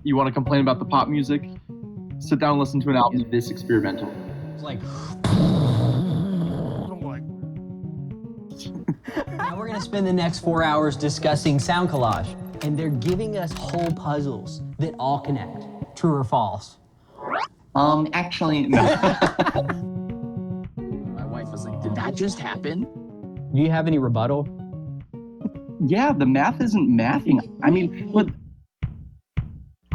You want to complain about the pop music? Sit down and listen to an album this experimental. It's like... Now we're going to spend the next 4 hours discussing sound collage. And they're giving us whole puzzles that all connect. True or false? Actually, no. My wife was like, did that just happen? Do you have any rebuttal? Yeah, the math isn't mathing. I mean, but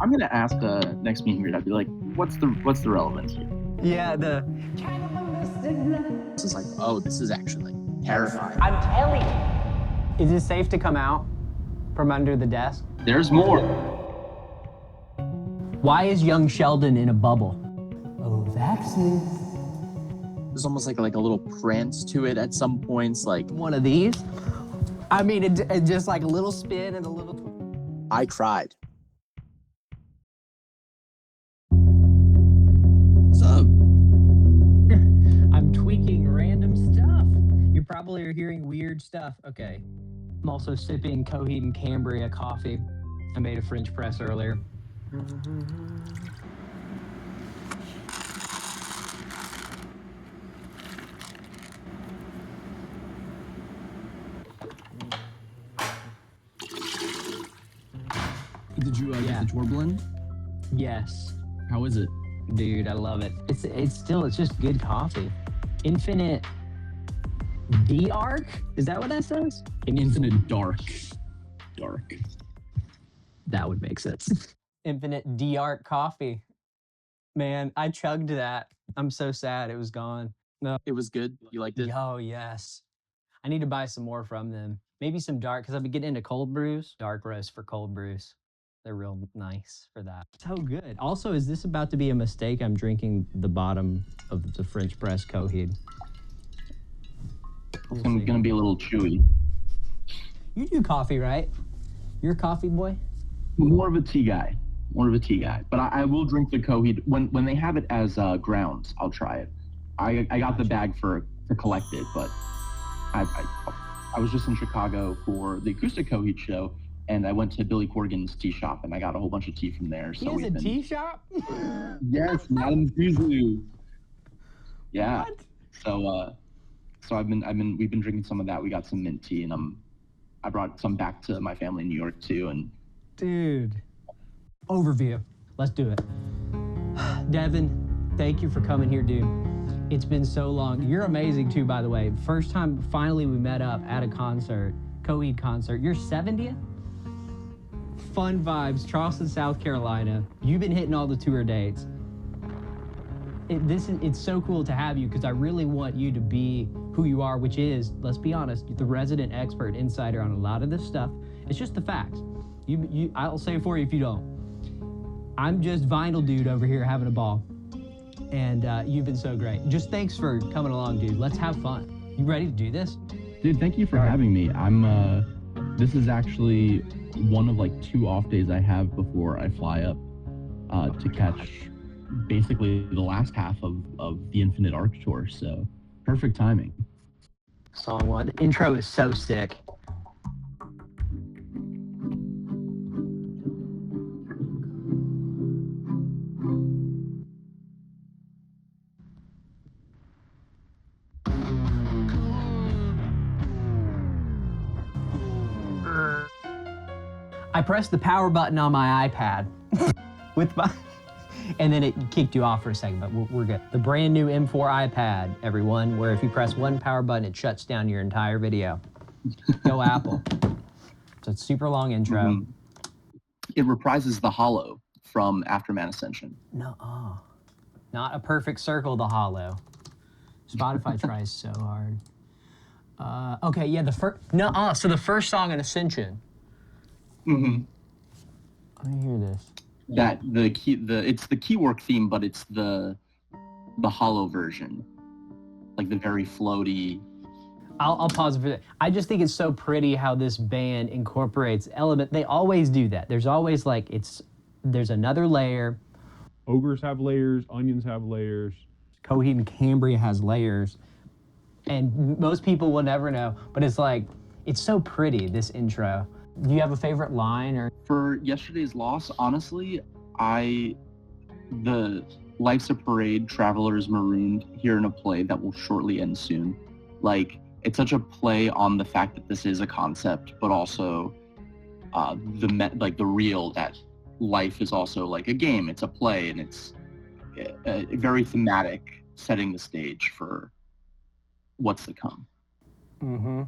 I'm gonna ask next meeting weird. I'd be like, what's the relevance here? Yeah, the... This is like, oh, this is actually terrifying. I'm telling you. Is it safe to come out from under the desk? There's more. Why is young Sheldon in a bubble? Oh, Vaxis. There's almost like a little prance to it at some points, like... One of these? I mean, it just like a little spin and a little... I cried. What's up? I'm tweaking random stuff. You probably are hearing weird stuff. Okay. I'm also sipping Coheed and Cambria coffee. I made a French press earlier. Did you get the tour blend? Yes. How is it? Dude, I love it. It's just good coffee. Infinite D-Arc? Is that what that says? Infinite dark. That would make sense. Infinite D-Arc coffee. Man, I chugged that. I'm so sad it was gone. No. It was good? You liked it? Oh, yes. I need to buy some more from them. Maybe some dark, because I've been getting into cold brews. Dark roast for cold brews. They're real nice for that. So good. Also, is this about to be a mistake? I'm drinking the bottom of the French press Coheed. It's gonna be a little chewy. You do coffee, right? You're a coffee boy? More of a tea guy. But I will drink the Coheed. When they have it as grounds, I'll try it. I got the bag for collected, but I was just in Chicago for the acoustic Coheed show, and I went to Billy Corgan's tea shop, and I got a whole bunch of tea from there. So he has a tea shop? Yes, Madame Zuzu. Yeah. What? So we've been drinking some of that. We got some mint tea, and I brought some back to my family in New York too. And dude, overview. Let's do it. Devin, thank you for coming here, dude. It's been so long. You're amazing too, by the way. First time finally we met up at a concert, Coheed concert. Your 70th? Fun vibes, Charleston, South Carolina. You've been hitting all the tour dates. It's so cool to have you because I really want you to be who you are, which is, let's be honest, the resident expert insider on a lot of this stuff. It's just the facts. I'll say it for you if you don't. I'm just vinyl dude over here having a ball. And you've been so great. Just thanks for coming along, dude. Let's have fun. You ready to do this? Dude, thank you for having me. This is actually one of like 2 off days I have before I fly up to catch basically the last half of the Infinite Arc tour, so perfect timing. Song 1. The intro is so sick. I pressed the power button on my iPad and then it kicked you off for a second, but we're good. The brand new M4 iPad, everyone, where if you press one power button, it shuts down your entire video. Go Apple. So it's a super long intro. Mm-hmm. It reprises the hollow from Afterman Ascension. No, not a perfect circle, the hollow. Spotify tries so hard. Okay, yeah, so the first song on Ascension. Mm-hmm. Let me hear this. It's the Keywork theme, but it's the hollow version, like the very floaty. I'll pause for that. I just think it's so pretty how this band incorporates element. They always do that. There's always like there's another layer. Ogres have layers. Onions have layers. Coheed and Cambria has layers, and most people will never know. But it's so pretty, this intro. Do you have a favorite line or? For Yesterday's Loss, honestly, the Life's a Parade, Travelers Marooned here in a play that will shortly end soon. Like, it's such a play on the fact that this is a concept, but also the real that life is also like a game. It's a play, and it's very thematic, setting the stage for what's to come. Mm-hmm.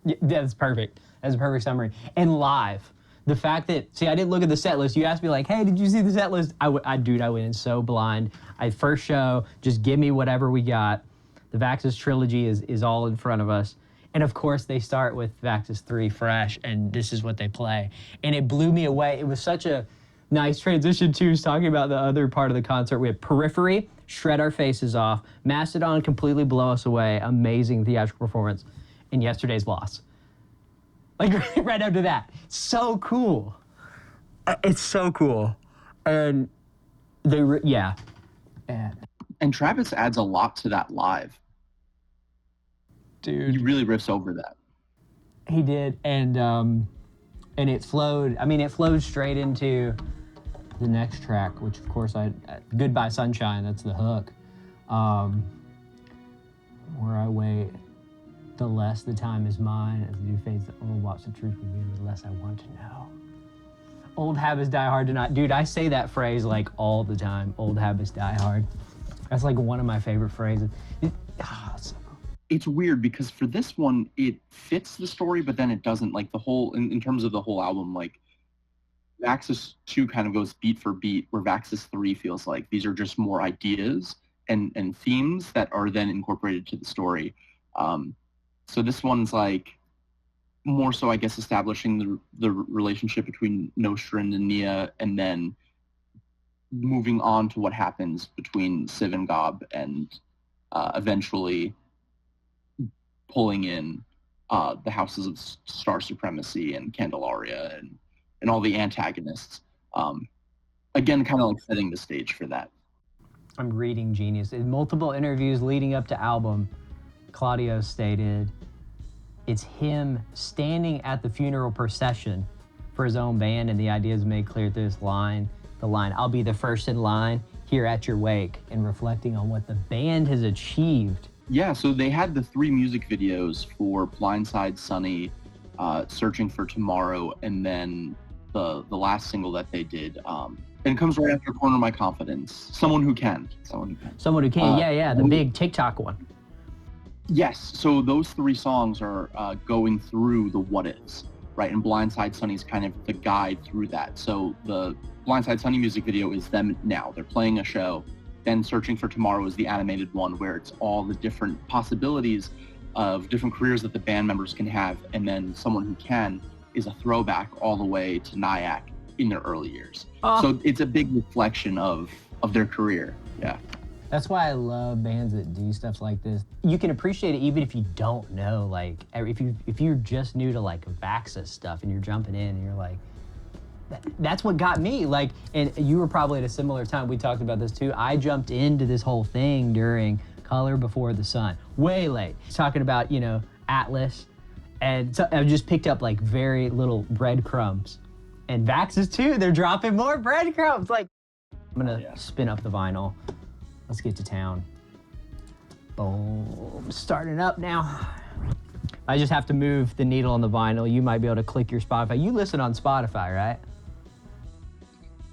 Yeah, that's perfect. That's a perfect summary. And live, the fact that, see, I didn't look at the set list. You asked me like, hey, did you see the set list? I went in so blind. First show, just give me whatever we got. The Vaxis trilogy is all in front of us. And of course, they start with Vaxis 3 fresh, and this is what they play. And it blew me away. It was such a nice transition to talking about the other part of the concert. We have Periphery, shred our faces off. Mastodon, completely blow us away. Amazing theatrical performance. And Yesterday's Loss. Like, right after that. So cool. It's so cool. And yeah. And Travis adds a lot to that live. Dude. He really riffs over that. He did, and it flowed. I mean, it flowed straight into the next track, which of course Goodbye Sunshine. That's the hook. Where I wait, the less the time is mine. As the new fades, the old watch the truth reveal, the less I want to know. Old habits die hard to not. Dude, I say that phrase like all the time. Old habits die hard. That's like one of my favorite phrases. It's weird because for this one, it fits the story, but then it doesn't. Like the whole, in terms of the whole album, like Vaxis 2 kind of goes beat for beat, where Vaxis 3 feels like these are just more ideas and themes that are then incorporated to the story. So this one's like more so, I guess, establishing the relationship between Nostrand and Nia, and then moving on to what happens between Civ and Gob, and eventually pulling in the Houses of Star Supremacy and Candelaria and all the antagonists. Again, kind of like setting the stage for that. I'm reading genius. In multiple interviews leading up to album, Claudio stated it's him standing at the funeral procession for his own band, and the idea is made clear through this line, I'll be the first in line here at your wake, and reflecting on what the band has achieved. Yeah, so they had the 3 music videos for Side Sonny, Searching for Tomorrow, and then the last single that they did. And it comes right after Corner My Confidence. Someone Who Can. The big TikTok one. Yes, so those 3 songs are going through the what ifs, right? And Side Sonny is kind of the guide through that. So the Side Sonny music video is them now. They're playing a show. Then Searching for Tomorrow is the animated one, where it's all the different possibilities of different careers that the band members can have. And then Someone Who Can is a throwback all the way to Nyack in their early years. So it's a big reflection of their career. Yeah. That's why I love bands that do stuff like this. You can appreciate it even if you don't know, like, if you're just new to like Vaxis stuff and you're jumping in and you're like, that's what got me. Like, and you were probably at a similar time. We talked about this too. I jumped into this whole thing during Color Before the Sun, way late. Talking about, Atlas, and so I just picked up like very little breadcrumbs. And Vaxis too, they're dropping more breadcrumbs. Like, I'm gonna spin up the vinyl. Let's get to town. Boom, starting up now. I just have to move the needle on the vinyl. You might be able to click your Spotify. You listen on Spotify, right?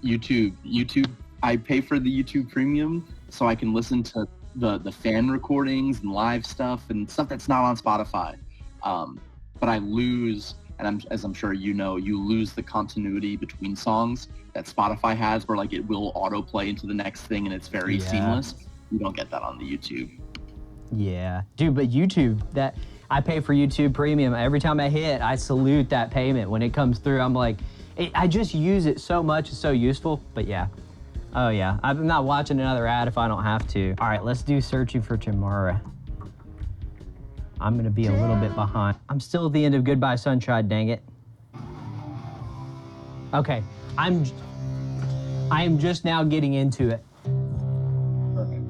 YouTube. I pay for the YouTube Premium so I can listen to the fan recordings and live stuff and stuff that's not on Spotify. But I lose, and as I'm sure you know, you lose the continuity between songs that Spotify has, where like it will autoplay into the next thing and it's very seamless. You don't get that on the YouTube. Yeah, dude, but YouTube, that I pay for YouTube Premium. Every time I hit, I salute that payment. When it comes through, I'm like, I just use it so much. It's so useful. But yeah. Oh yeah, I'm not watching another ad if I don't have to. All right, let's do Searching for Tomorrow. I'm gonna be a little bit behind. I'm still at the end of Goodbye Sunshine, dang it. Okay, I am just now getting into it. Perfect.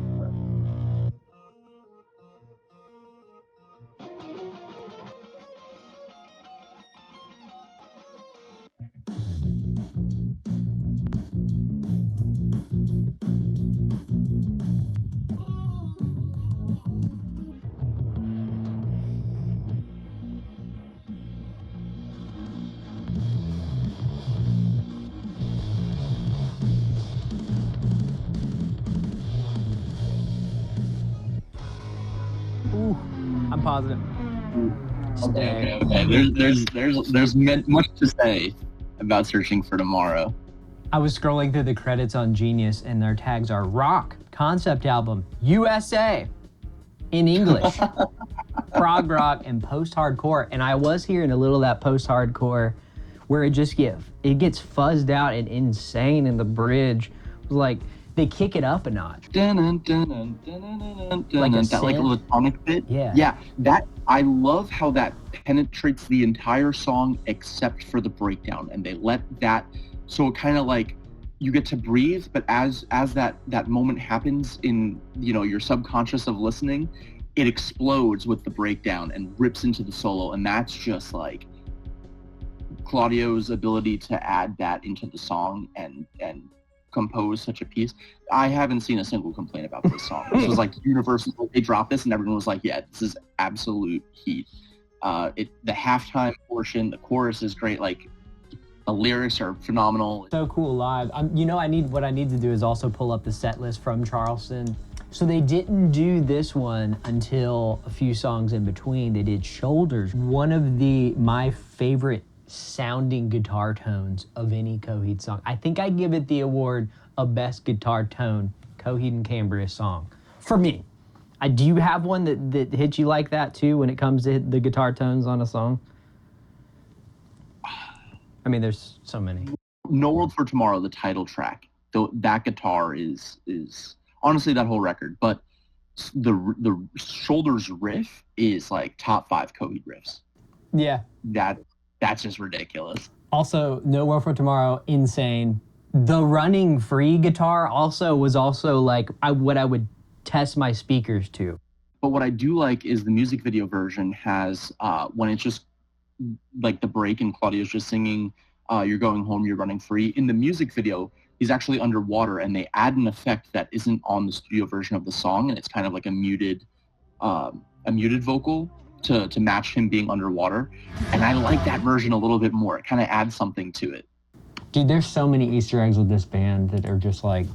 I'm positive. Okay. There's much to say about Searching for Tomorrow. I was scrolling through the credits on Genius, and their tags are rock, concept album, USA, in English, prog rock, and post-hardcore. And I was hearing a little of that post-hardcore where it gets fuzzed out and insane in the bridge. Like, they kick it up a notch. Like that like electronic bit. Yeah. That I love how that penetrates the entire song except for the breakdown, and they let that, so it kind of like you get to breathe, but as that moment happens in your subconscious of listening, it explodes with the breakdown and rips into the solo, and that's just like Claudio's ability to add that into the song and compose such a piece. I haven't seen a single complaint about this song. This was like universal. They dropped this and everyone was like, yeah, this is absolute heat. The halftime portion, the chorus is great. Like, the lyrics are phenomenal. So cool live. What I need to do is also pull up the set list from Charleston. So they didn't do this one until a few songs in between. They did Shoulders, one of my favorite sounding guitar tones of any Coheed song. I think I give it the award of best guitar tone Coheed and Cambria song for me. Do you have one that hits you like that too when it comes to the guitar tones on a song? I mean, there's so many. No World for Tomorrow, the title track, that guitar is honestly that whole record, but the Shoulders riff is like top 5 Coheed riffs. Yeah. That's just ridiculous. Also, No World for Tomorrow, insane. The Running Free guitar was also like what I would test my speakers to. But what I do like is the music video version has, when it's just like the break and Claudio's just singing, You're Going Home, You're Running Free. In the music video, he's actually underwater, and they add an effect that isn't on the studio version of the song, and it's kind of like a muted vocal to match him being underwater. And I like that version a little bit more. It kind of adds something to it. Dude, there's so many Easter eggs with this band that are just like...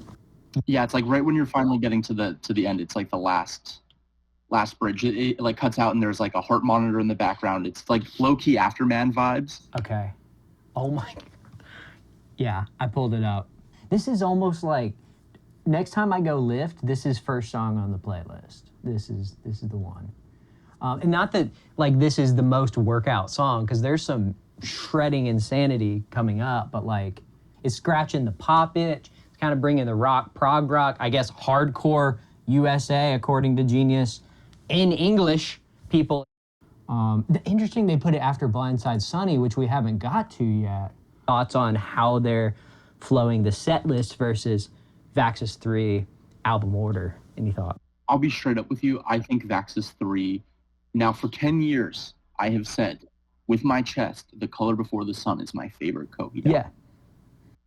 Yeah, it's like right when you're finally getting to the end, it's like the last bridge. It like cuts out and there's like a heart monitor in the background. It's like low-key Afterman vibes. Okay. Oh my... Yeah, I pulled it out. This is almost like, next time I go lift, this is first song on the playlist. This is the one. And not that like this is the most workout song, because there's some shredding insanity coming up, but like it's scratching the pop itch. It's kind of bringing the rock, prog rock, I guess hardcore USA according to Genius in English people. Interesting they put it after Blindside Sonny, which we haven't got to yet. Thoughts on how they're flowing the set list versus Vaxis 3 album order? Any thought? I'll be straight up with you. I think Vaxis 3, now for 10 years, I have said with my chest, The Color Before the Sun is my favorite Coheed album. Yeah.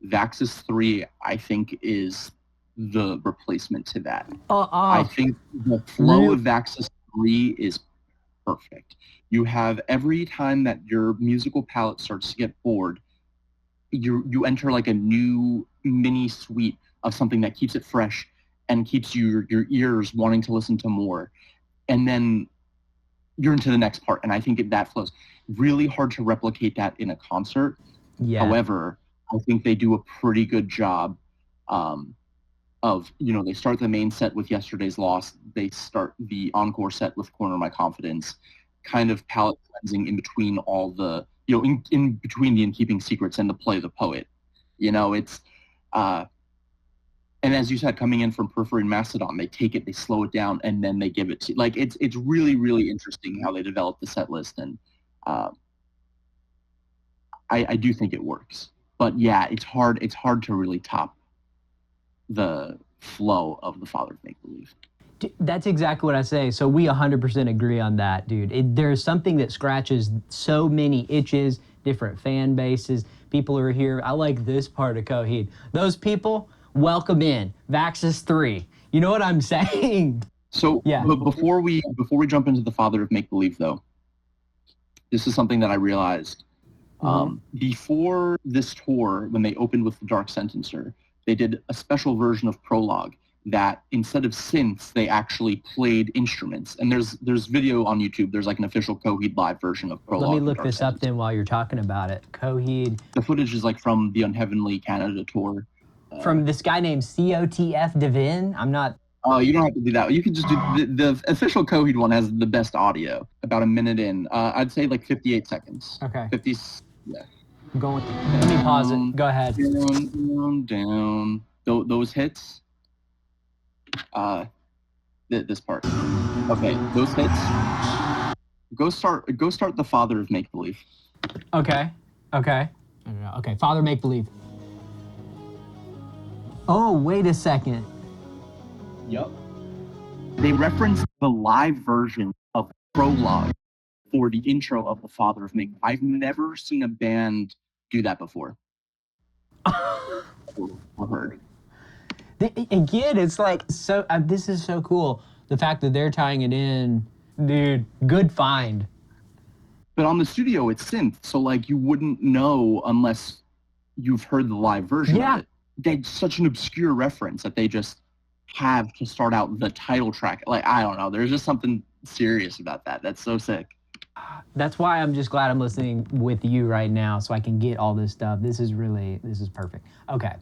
Vaxis 3, I think, is the replacement to that. I think the flow of Vaxis 3 is perfect. You have every time that your musical palette starts to get bored, you enter like a new mini suite of something that keeps it fresh and keeps your ears wanting to listen to more. And then you're into the next part, and I think that flows. Really hard to replicate that in a concert. Yeah. However, I think they do a pretty good job of, they start the main set with Yesterday's Lost. They start the encore set with Corner My Confidence, kind of palette cleansing in between all the, in between the In Keeping Secrets and the Play the Poet. It's, and as you said, coming in from Periphery and Mastodon, they take it, they slow it down, and then they give it to, like, it's really, really interesting how they develop the set list, and I do think it works. But yeah, it's hard to really top the flow of The Father of Make-Believe. That's exactly what I say. So we 100% agree on that, dude. There's something that scratches so many itches, different fan bases. People are here. I like this part of Coheed. Those people, welcome in. Vaxis 3. You know what I'm saying? So yeah. But before we jump into The Father of Make-Believe, though, this is something that I realized. Before this tour, when they opened with The Dark Sentencer, they did a special version of Prologue, that instead of synths, they actually played instruments. And there's video on YouTube. There's like an official Coheed live version of Prologue. Let me to look Dark this up Sands. then while you're talking about it. Coheed. The footage is like from the Unheavenly Canada tour. From this guy named COTF Devin. I'm not... Oh, you don't have to do that. You can just do the official Coheed one has the best audio. About a minute in. I'd say like 58 seconds. Okay. 50. Yeah. I'm going... Let me pause it. Go ahead. Down. Those hits. This part. Okay, those hits. Go start the Father of Make Believe. Okay. Okay. Okay. Father Make Believe. Oh, wait a second. Yep. They reference the live version of Prologue for the intro of the Father of Make. I've never seen a band do that before. or heard. Again, it's like so. This is so cool. The fact that they're tying it in, dude. Good find. But on the studio, it's synth, so like you wouldn't know unless you've heard the live version of it. That's such an obscure reference that they just have to start out the title track. Like, I don't know. There's just something serious about that. That's so sick. That's why I'm just glad I'm listening with you right now so I can get all this stuff. This is perfect. Okay,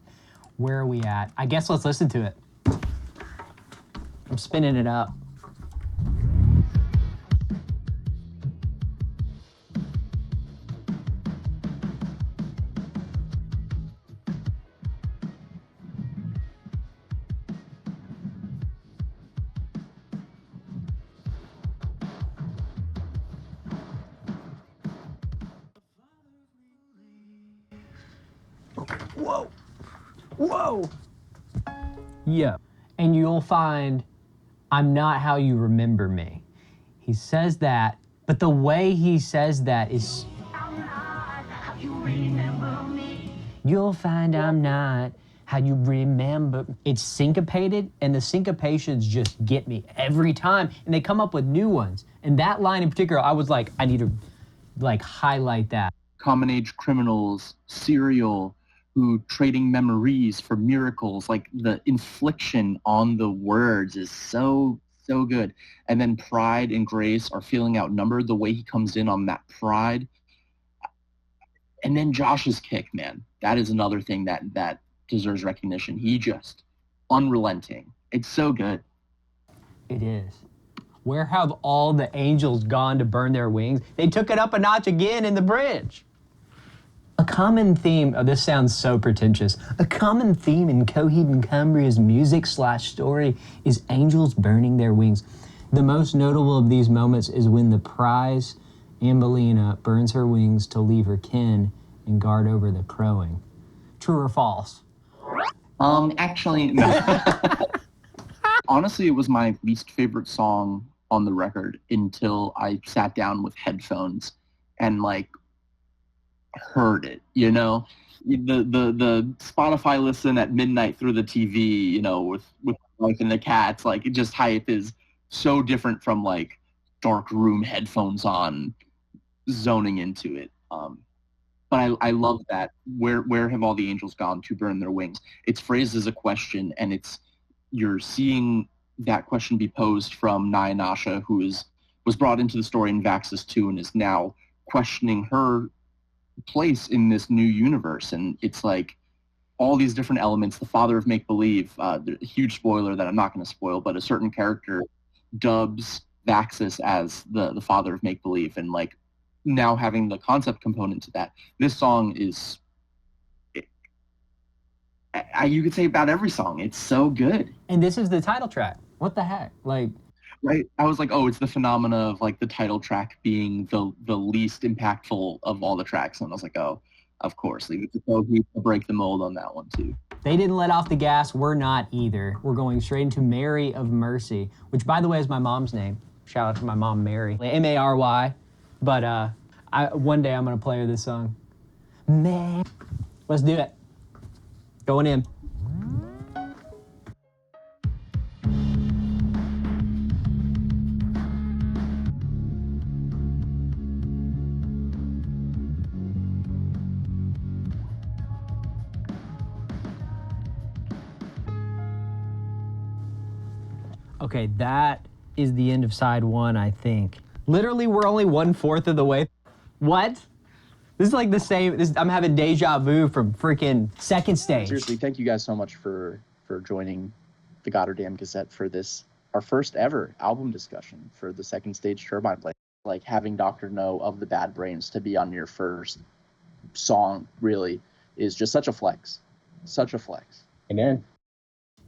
where are we at? I guess let's listen to it. I'm spinning it up. Whoa. Whoa. Yeah. And you'll find I'm not how you remember me. He says that, but the way he says that is... You'll find I'm not how you remember. It's syncopated, and the syncopations just get me every time, and they come up with new ones. And that line in particular, I was like, I need to like highlight that. Common age criminals, serial, who trading memories for miracles. Like the infliction on the words is so good. And then pride and grace are feeling outnumbered. The way he comes in on that pride. And then Josh's kick, man, that is another thing that deserves recognition. He just unrelenting. It's so good. It is. Where have all the angels gone to burn their wings? They took it up a notch again in the bridge. A common theme, this sounds so pretentious. A common theme in Coheed and Cambria's music/story is angels burning their wings. The most notable of these moments is when the prize, Ambelina, burns her wings to leave her kin and guard over the crowing. True or false? Actually, no. Honestly, it was my least favorite song on the record until I sat down with headphones and like heard it, you know? The Spotify listen at midnight through the TV, you know, with wife and the cats, like it just hype is so different from like dark room headphones on zoning into it. But I love that. Where have all the angels gone to burn their wings? It's phrased as a question, and you're seeing that question be posed from Naya Nasha, who was brought into the story in Vaxis 2 and is now questioning her place in this new universe. And it's like all these different elements. The father of make-believe, huge spoiler that I'm not going to spoil, but a certain character dubs Vaxis as the father of make-believe, and like now having the concept component to that. This song is, you could say about every song. It's so good. And this is the title track. What the heck? Like, right? I was like, oh, it's the phenomena of like the title track being the least impactful of all the tracks. And I was like, oh, of course. Leave it to Coheed to break the mold on that one too. They didn't let off the gas. We're not either. We're going straight into Meri of Mercy, which by the way is my mom's name. Shout out to my mom, Mary. M-A-R-Y. But one day I'm going to play her this song. Man. Let's do it. Going in. Okay, that is the end of side 1, I think. Literally, we're only 1/4 of the way. What? This is like the same. I'm having deja vu from freaking second stage. Seriously, thank you guys so much for joining the Goddardam Gazette for this, our first ever album discussion for the second stage Turbine Play. Like having Dr. No of the Bad Brains to be on your first song really is just such a flex. Such a flex. Amen.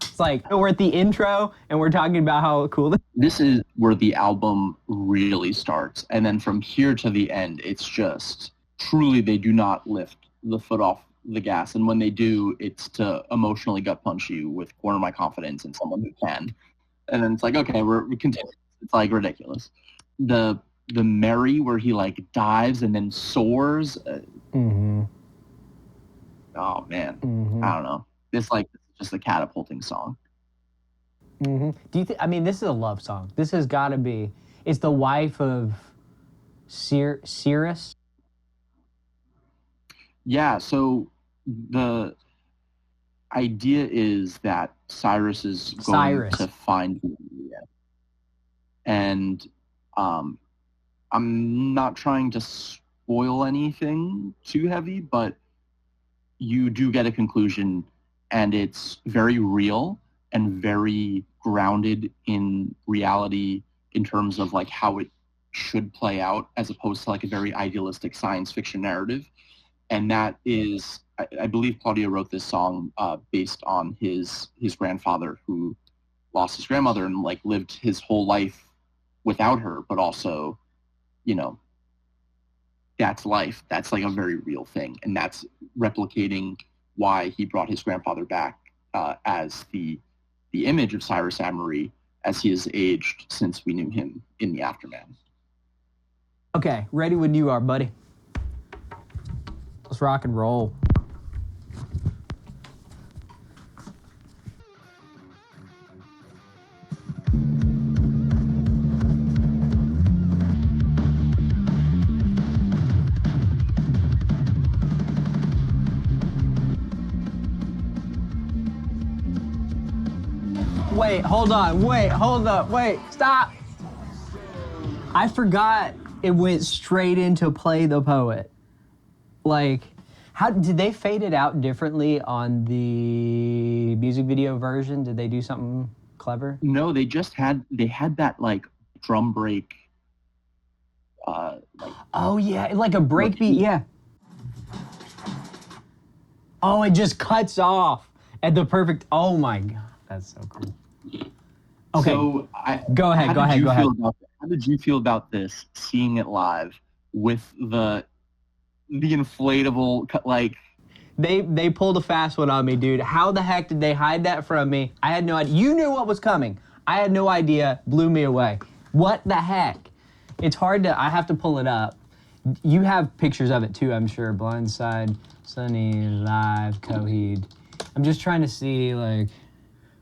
It's like we're at the intro and we're talking about how cool This is where the album really starts. And then from here to the end, it's just truly they do not lift the foot off the gas. And when they do, it's to emotionally gut punch you with corner my confidence in someone who can. And then it's like, okay, we continue. It's like ridiculous. The Meri where he like dives and then soars. Mm-hmm. Oh man, Mm-hmm. I don't know. This is just a catapulting song. Mm-hmm. Do you think? I mean, this is a love song. This has got to be. It's the wife of Cirrus. Yeah. So the idea is that Cyrus is going to find Cambria, and I'm not trying to spoil anything too heavy, but you do get a conclusion, and it's very real and very grounded in reality in terms of like how it should play out, as opposed to like a very idealistic science fiction narrative. And that is, I believe Claudio wrote this song based on his grandfather who lost his grandmother and like lived his whole life without her, but also, you know, that's life. That's like a very real thing. And that's replicating why he brought his grandfather back as the image of Cyrus Amory as he has aged since we knew him in the aftermath. Okay, ready when you are, buddy. Let's rock and roll. Wait, hold on. Wait, hold up. Wait, stop. I forgot it went straight into Play the Poet. Like, how did they fade it out differently on the music video version? Did they do something clever? No, they had that like drum break. Oh yeah, like a breakbeat. Yeah. Oh, it just cuts off at the perfect. Oh my god, that's so cool. Okay, So go ahead. How did you feel about this? Seeing it live with the inflatable like. They pulled a fast one on me, dude. How the heck did they hide that from me? I had no idea. You knew what was coming. I had no idea. Blew me away. What the heck? It's hard to. I have to pull it up. You have pictures of it too, I'm sure. Side Sonny, live, Coheed. I'm just trying to see like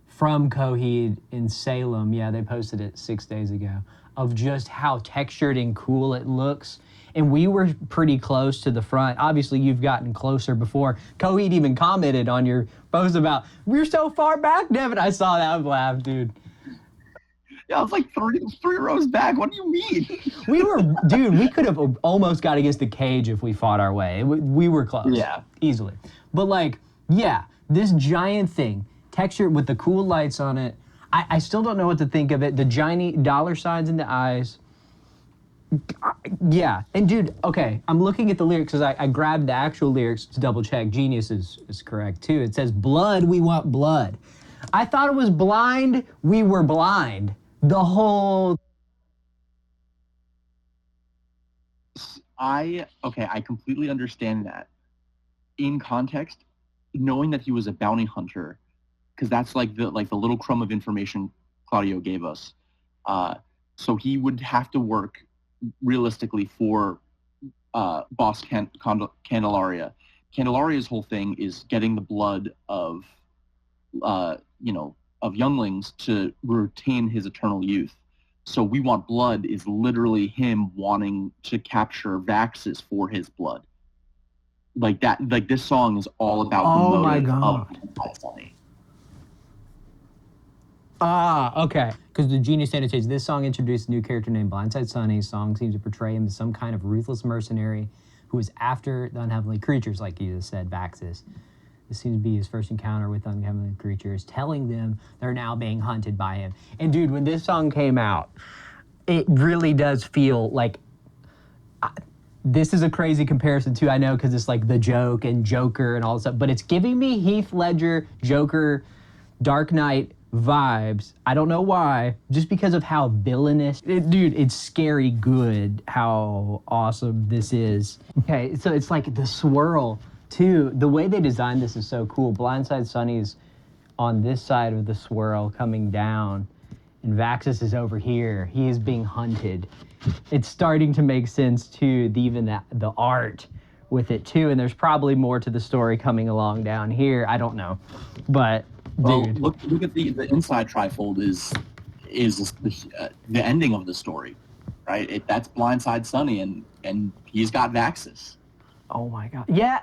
from Coheed in Salem. Yeah, they posted it 6 days ago. Of just how textured and cool it looks. And we were pretty close to the front. Obviously, you've gotten closer before. Coheed even commented on your post about, we're so far back, Devin. I saw that. I laughed, dude. Yeah, I was like three rows back. What do you mean? We could have almost got against the cage if we fought our way. We were close. Yeah. Easily. But like, yeah, this giant thing, textured with the cool lights on it. I still don't know what to think of it. The giant dollar signs in the eyes. Yeah, and dude, okay, I'm looking at the lyrics because I grabbed the actual lyrics to double check. Genius is correct too. It says, blood, we want blood. I thought it was blind, we were blind. The whole... I completely understand that. In context, knowing that he was a bounty hunter, because that's like the little crumb of information Claudio gave us. So he would have to work realistically for Boss Candelaria. Candelaria's whole thing is getting the blood of younglings to retain his eternal youth. So We Want Blood is literally him wanting to capture Vaxis for his blood. Like that. Like this song is all about the motive of Side Sonny. Ah, okay. Because the Genius Standard says this song introduced a new character named Blindside Sonny. Song seems to portray him as some kind of ruthless mercenary who is after the unheavenly creatures, like you just said, Vaxis. This seems to be his first encounter with unheavenly creatures, telling them they're now being hunted by him. And dude, when this song came out, it really does feel like this is a crazy comparison too, I know, because it's like The Joke and Joker and all this stuff, but it's giving me Heath Ledger, Joker, Dark Knight vibes. I don't know why, just because of how villainous. Dude, it's scary good how awesome this is. Okay, so it's like the swirl too. The way they designed this is so cool. Blindside Sonny's on this side of the swirl coming down, and Vaxis is over here. He is being hunted. It's starting to make sense too, even the art with it too, and there's probably more to the story coming along down here. I don't know, but well, dude. look at the inside trifold is the ending of the story, right? That's Blindside Sonny, and he's got Vaxis. Oh my god. Yeah.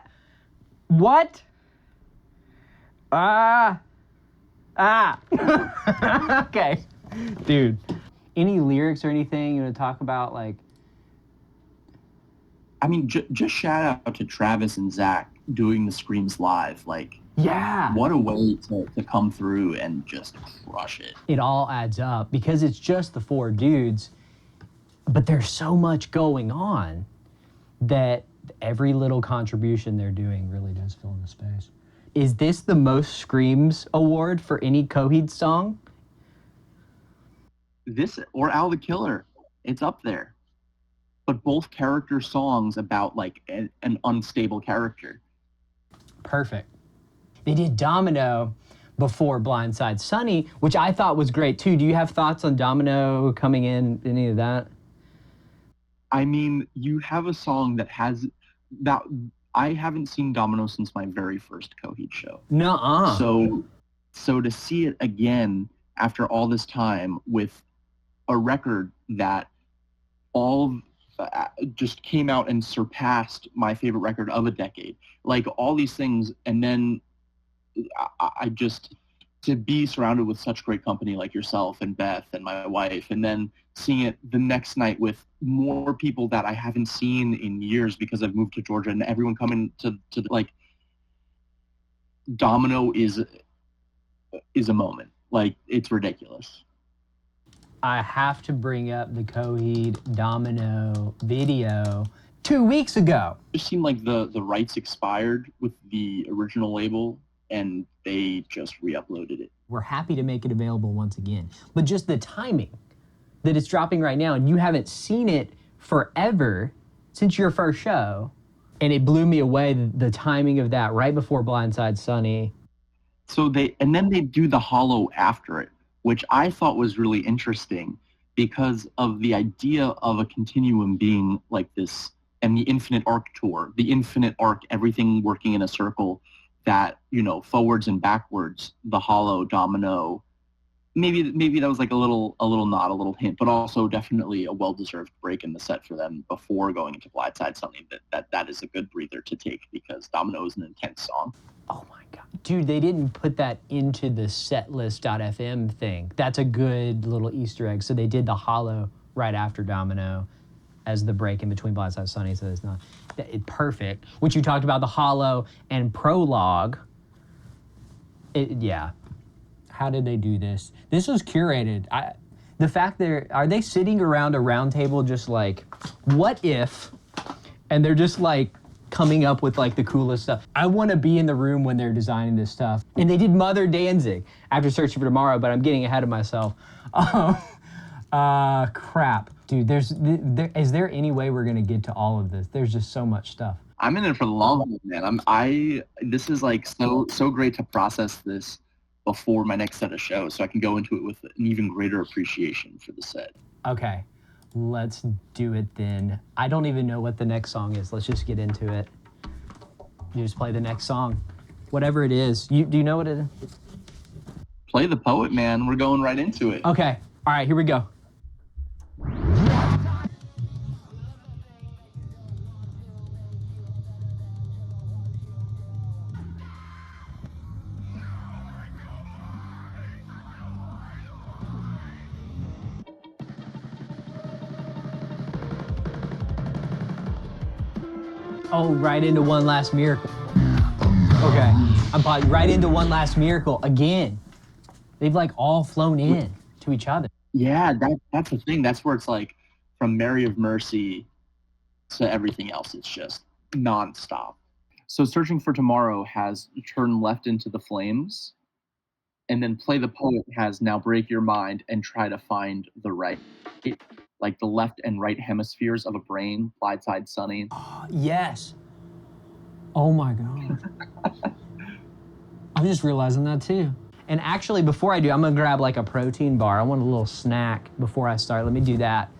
What? Okay. Dude. Any lyrics or anything you want to talk about? Like, I mean, just shout out to Travis and Zach doing the screams live. Like, yeah. What a way to come through and just crush it. It all adds up because it's just the four dudes, but there's so much going on that every little contribution they're doing really does fill in the space. Is this the most screams award for any Coheed song? This or Al the Killer, it's up there. But both character songs about like an unstable character. Perfect. They did Domino before Blindside Sonny, which I thought was great too. Do you have thoughts on Domino coming in, any of that? I mean, you have a song that has that. I haven't seen Domino since my very first Coheed show. Nuh-uh. So to see it again after all this time with a record that all just came out and surpassed my favorite record of a decade, like all these things, and then I just, to be surrounded with such great company like yourself and Beth and my wife, and then seeing it the next night with more people that I haven't seen in years because I've moved to Georgia, and everyone coming to like, Domino is a moment. Like, it's ridiculous. I have to bring up the Coheed Domino video 2 weeks ago. It seemed like the rights expired with the original label, and they just re-uploaded it. We're happy to make it available once again. But just the timing that it's dropping right now, and you haven't seen it forever since your first show, and it blew me away, the timing of that right before Blindside Sonny. So then they do the hollow after it, which I thought was really interesting because of the idea of a continuum being like this, and the infinite arc tour, the infinite arc, everything working in a circle that, you know, forwards and backwards, the hollow, Domino. Maybe that was like a little nod, a little hint, but also definitely a well-deserved break in the set for them before going into Blindside Sonny. That is a good breather to take because Domino is an intense song. Oh my God. Dude, they didn't put that into the setlist.fm thing. That's a good little Easter egg. So they did the hollow right after Domino as the break in between Blindside Sonny, so it's not perfect. Which you talked about, the hollow and prologue. Yeah. How did they do this? This was curated. The fact are they sitting around a round table just like, what if? And they're just like coming up with like the coolest stuff. I want to be in the room when they're designing this stuff. And they did Mother Danzig after Searching for Tomorrow, but I'm getting ahead of myself. Crap. Dude, is there any way we're gonna get to all of this? There's just so much stuff. I'm in it for the long haul, man. This is like so great to process this before my next set of shows, so I can go into it with an even greater appreciation for the set. Okay, let's do it then. I don't even know what the next song is. Let's just get into it. You just play the next song, whatever it is. Do you know what it is? Play the poet, man. We're going right into it. Okay. All right. Here we go. Oh, right into One Last Miracle. Okay, I'm probably right into One Last Miracle again. They've like all flown in to each other. Yeah, that's the thing. That's where it's like from Meri of Mercy to everything else. It's just nonstop. So Searching for Tomorrow has Turn Left into the Flames, and then Play the Poet has Now Break Your Mind and Try to Find the Right. Like the left and right hemispheres of a brain, Side Sonny. Yes. Oh my God. I'm just realizing that too. And actually, before I do, I'm gonna grab like a protein bar. I want a little snack before I start. Let me do that.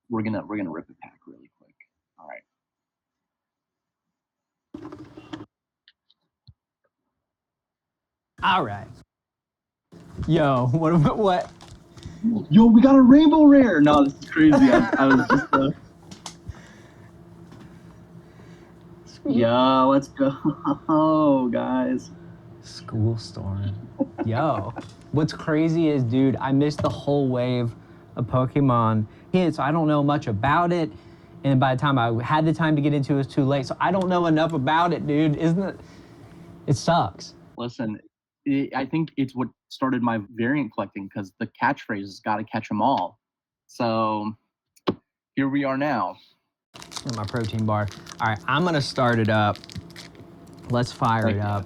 We're gonna rip a pack really quick. All right. All right. Yo, what? Yo, we got a rainbow rare. No, this is crazy. I was just. Yo, let's go, guys. School storm. Yo, what's crazy is, dude, I missed the whole wave of Pokemon hits. I don't know much about it, and by the time I had the time to get into it, it was too late. So I don't know enough about it, dude. Isn't it? It sucks. Listen, I think it's what started my variant collecting because the catchphrase is "Gotta catch 'em all." So here we are now. My protein bar. All right, I'm gonna start it up. Let's fire it up.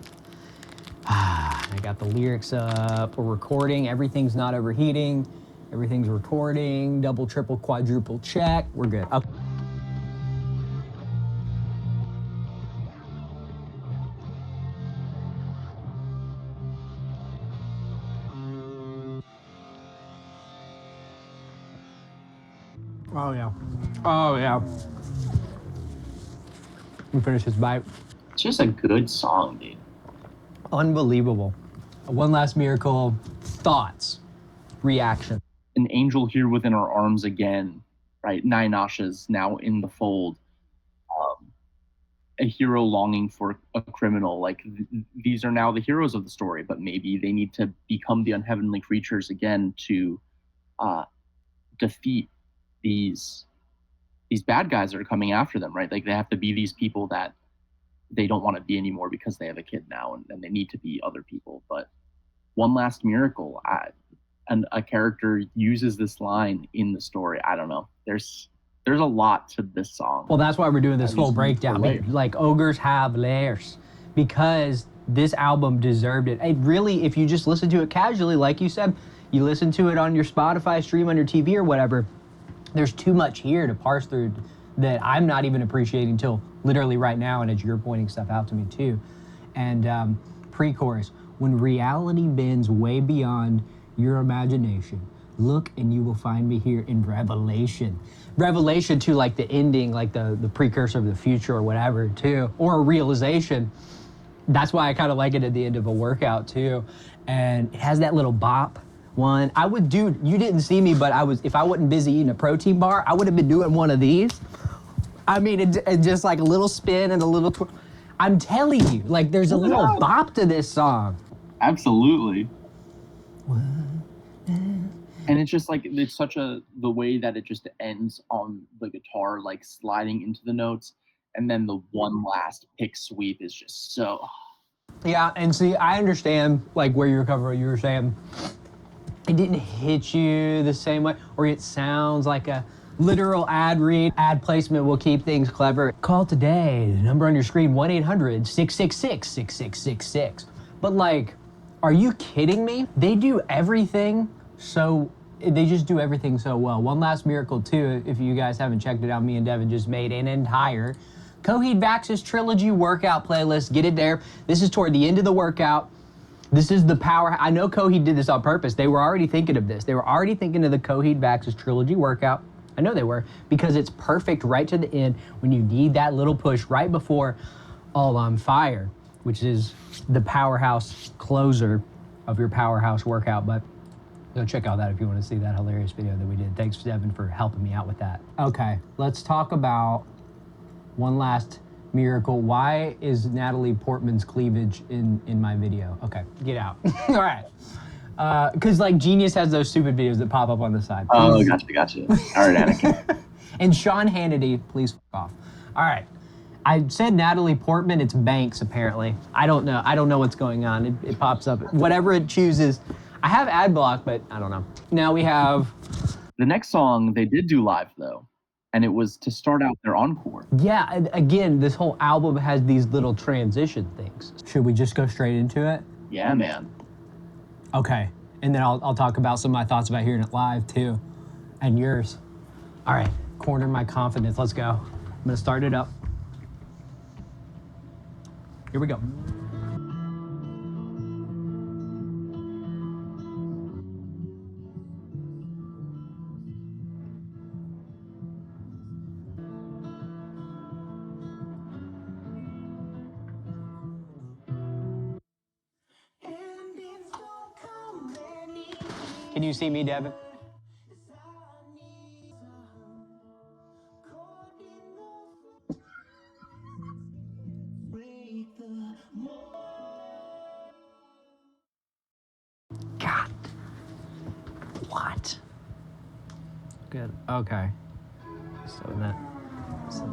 I got the lyrics up. We're recording. Everything's not overheating. Everything's recording. Double, triple, quadruple check. We're good. Okay. Oh yeah. Oh yeah. Let me finish this bite. It's just a good song, dude. Unbelievable. One Last Miracle. Thoughts. Reaction. An angel here within our arms again, right? Nine Asha's now in the fold. A hero longing for a criminal. Like these are now the heroes of the story, but maybe they need to become the unheavenly creatures again to defeat these bad guys that are coming after them, right? Like they have to be these people that they don't want to be anymore because they have a kid now and they need to be other people. But One Last Miracle, and a character uses this line in the story. I don't know. There's a lot to this song. Well, that's why we're doing this full breakdown. Like ogres have layers because this album deserved it. It really, if you just listen to it casually, like you said, you listen to it on your Spotify stream on your TV or whatever, there's too much here to parse through that I'm not even appreciating till literally right now, and as you're pointing stuff out to me too. And pre-chorus, when reality bends way beyond your imagination, look and you will find me here in Revelation. Revelation to like the ending, like the precursor of the future or whatever too, or a realization. That's why I kind of like it at the end of a workout too. And it has that little bop one. I would do, you didn't see me, but if I wasn't busy eating a protein bar, I would have been doing one of these. I mean, it just like a little spin and a little twirl. I'm telling you, like there's a little bop to this song. Absolutely. And it's just like, it's such the way that it just ends on the guitar, like sliding into the notes. And then the one last pick sweep is just so. Yeah, and see, I understand like where you're coming from. You were saying it didn't hit you the same way, or it sounds like a literal ad read. Ad placement will keep things clever. Call today, the number on your screen, 1-800-666-6666. But like, are you kidding me? They do everything they just do everything so well. One Last Miracle 2, if you guys haven't checked it out, me and Devin just made an entire Coheed Vaxis Trilogy workout playlist. Get it there. This is toward the end of the workout. This is the power. I know Coheed did this on purpose. They were already thinking of this. They were already thinking of the Coheed Vaxis Trilogy workout. I know they were, because it's perfect right to the end when you need that little push right before All on Fire, which is the powerhouse closer of your powerhouse workout. But go check out that if you want to see that hilarious video that we did. Thanks, Devin, for helping me out with that. Okay, let's talk about One Last Miracle. Why is Natalie Portman's cleavage in my video? Okay, get out. All right. Because like Genius has those stupid videos that pop up on the side. Oh, gotcha. All right, Anakin. And Sean Hannity, please fuck off. All right. I said Natalie Portman, it's Banks apparently. I don't know what's going on. It pops up. Whatever it chooses. I have ad block, but I don't know. Now we have... The next song they did do live though, and it was to start out their encore. Yeah, and again, this whole album has these little transition things. Should we just go straight into it? Yeah, man. Okay, and then I'll talk about some of my thoughts about hearing it live too, and yours. All right, Corner My Confidence, let's go. I'm gonna start it up. Here we go. Can you see me, Devin? God. What? Good. Okay. So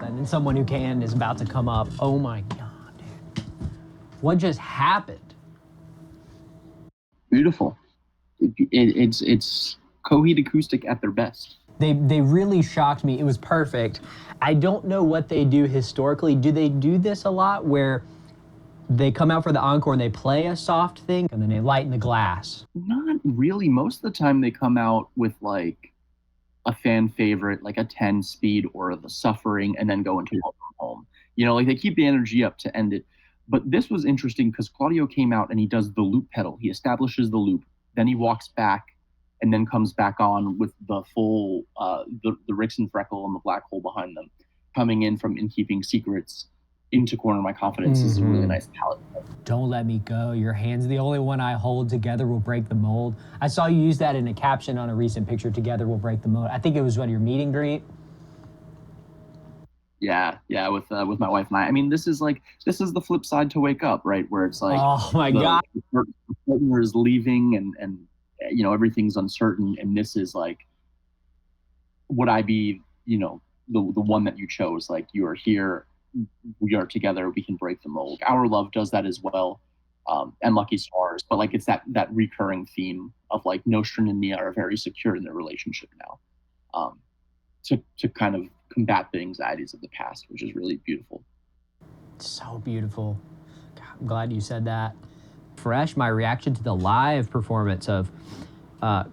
then someone who can is about to come up. Oh my God, dude. What just happened? Beautiful. It's Coheed acoustic at their best. They really shocked me. It was perfect. I don't know what they do historically. Do they do this a lot where they come out for the encore and they play a soft thing and then they lighten the glass? Not really. Most of the time they come out with like a fan favorite, like a 10 speed or the Suffering, and then go into Welcome Home. You know, like they keep the energy up to end it. But this was interesting because Claudio came out and he does the loop pedal. He establishes the loop. Then he walks back and then comes back on with the full, the Ricks and Freckle and the black hole behind them. Coming in from In Keeping Secrets into Corner My Confidence is a really nice palette. Don't let me go. Your hand's the only one I hold. Together we'll break the mold. I saw you use that in a caption on a recent picture. Together we'll break the mold. I think it was your meet and greet. Yeah, with my wife and I. I mean, this is the flip side to Wake Up, right? Where it's like, oh my God, the partner is leaving and you know everything's uncertain, and this is like, would I be, you know, the one that you chose? Like, you are here, we are together, we can break the mold. Our Love does that as well, and Lucky Stars, but like it's that recurring theme of like Nostrand and Nia are very secure in their relationship now, to kind of combat the anxieties of the past, which is really beautiful. So beautiful. God, I'm glad you said that. Fresh, my reaction to the live performance of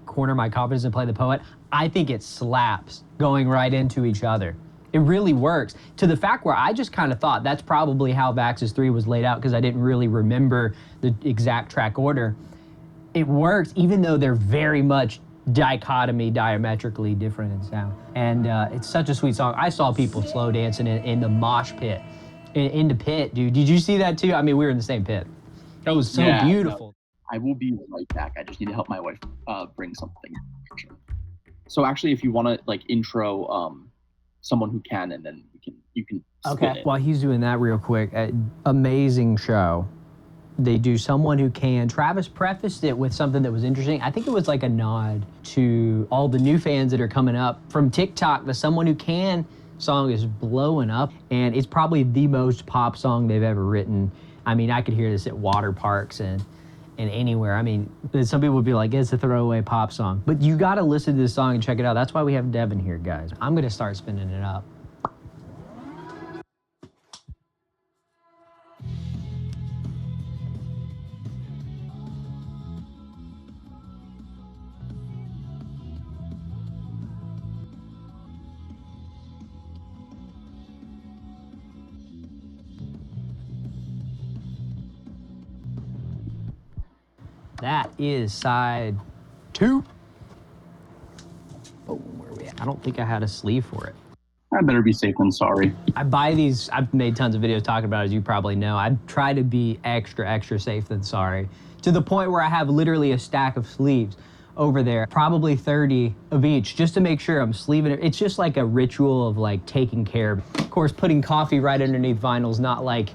Corner My Confidence and Play the Poet, I think it slaps going right into each other. It really works, to the fact where I just kind of thought that's probably how Vaxis 3 was laid out because I didn't really remember the exact track order. It works, even though they're very much diametrically different in sound. And it's such a sweet song. I saw people slow dancing in the mosh pit, in the pit, dude. Did you see that too? I mean, we were in the same pit. That was so beautiful. No, I will be right back. I just need to help my wife bring something. So actually, if you want to like intro someone who can, and then you can. Okay. While he's doing that real quick, amazing show. They do Someone Who Can. Travis prefaced it with something that was interesting. I think it was like a nod to all the new fans that are coming up from TikTok. The Someone Who Can song is blowing up, and it's probably the most pop song they've ever written. I mean, I could hear this at water parks and anywhere. I mean, some people would be like, it's a throwaway pop song. But you got to listen to this song and check it out. That's why we have Devin here, guys. I'm going to start spinning it up. That is side 2. Oh, where are we at? I don't think I had a sleeve for it. I better be safe than sorry. I buy these, I've made tons of videos talking about it, as you probably know. I try to be extra safe than sorry, to the point where I have literally a stack of sleeves over there, probably 30 of each, just to make sure I'm sleeving it. It's just like a ritual of like taking care. Of course, putting coffee right underneath vinyl is not like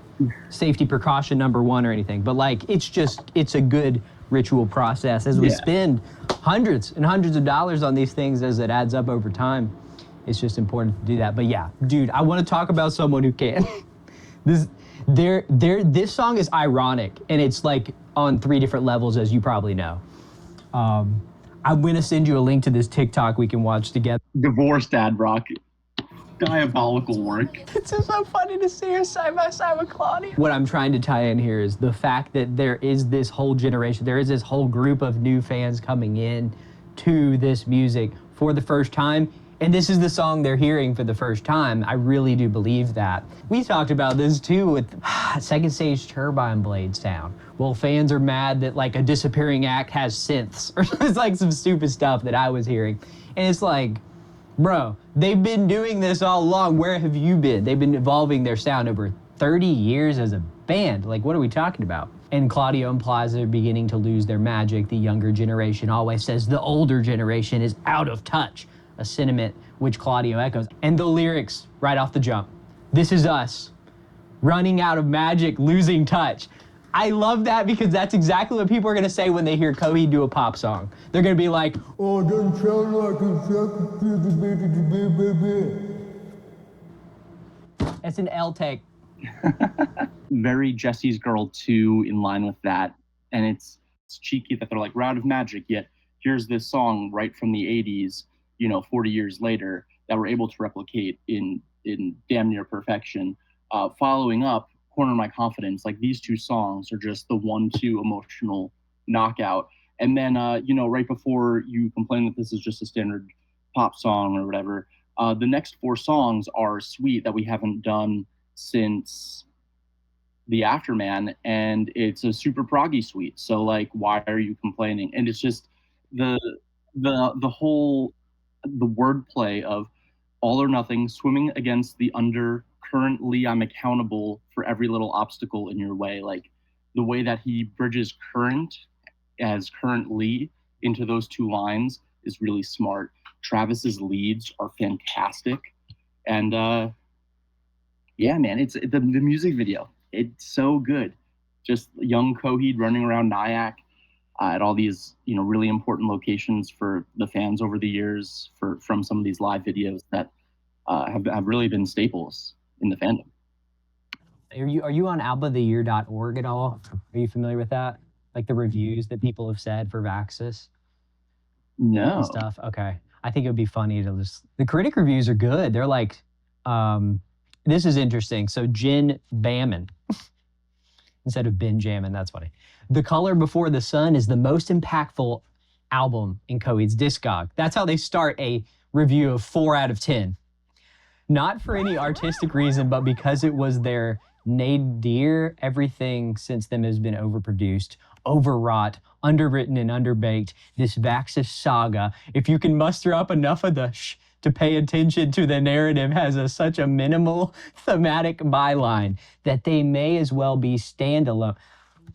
safety precaution number 1 or anything, but like it's a good ritual process as we spend hundreds and hundreds of dollars on these things as it adds up over time. it's just important to do that. But yeah, dude, I want to talk about someone who can. This song is ironic, and it's like on 3 different levels, as you probably know. I'm gonna send you a link to this TikTok we can watch together. Divorce Dad Rock. Diabolical work. It's just so funny to see her side by side with Claudia. What I'm trying to tie in here is the fact that there is this whole generation, there is this whole group of new fans coming in to this music for the first time, and this is the song they're hearing for the first time. I really do believe that. We talked about this too with second stage turbine blade sound. Well, fans are mad that like a disappearing act has synths, or it's like some stupid stuff that I was hearing. And it's like, bro, they've been doing this all along. Where have you been? They've been evolving their sound over 30 years as a band. Like, what are we talking about? And Claudio implies they're beginning to lose their magic. The younger generation always says the older generation is out of touch, a sentiment which Claudio echoes. And the lyrics, right off the jump, this is us, running out of magic, losing touch. I love that because that's exactly what people are gonna say when they hear Coheed do a pop song. They're gonna be like, oh, it doesn't sound like it's an L take. Very Jesse's Girl 2 in line with that. And it's cheeky that they're like, we're out of magic, yet here's this song right from the 80s, 40 years later, that we're able to replicate in damn near perfection. Following up, Corner My Confidence, like these 2 songs are just the 1-2 emotional knockout. And then, right before you complain that this is just a standard pop song or whatever, the next 4 songs are sweet that we haven't done since the Afterman, and it's a super proggy suite. So like, why are you complaining? And it's just the whole wordplay of all or nothing, swimming against the currently I'm accountable for every little obstacle in your way. Like the way that he bridges current as currently into those 2 lines is really smart. Travis's leads are fantastic. And yeah, man, it's the music video. It's so good. Just young Coheed running around Nyack at all these, really important locations for the fans over the years from some of these live videos that have really been staples in the fandom. Are you on albatheyear.org at all? Are you familiar with that? Like the reviews that people have said for Vaxis? No. And stuff. Okay. I think it would be funny to just, the critic reviews are good. They're like, this is interesting. So Jen Bamman, instead of Benjamin, that's funny. The Color Before the Sun is the most impactful album in Coheed's discog. That's how they start a review of 4 out of 10. Not for any artistic reason, but because it was their nadir. Everything since then has been overproduced, overwrought, underwritten, and underbaked. This Vaxis saga, if you can muster up enough of the to pay attention to the narrative, has such a minimal thematic byline that they may as well be standalone.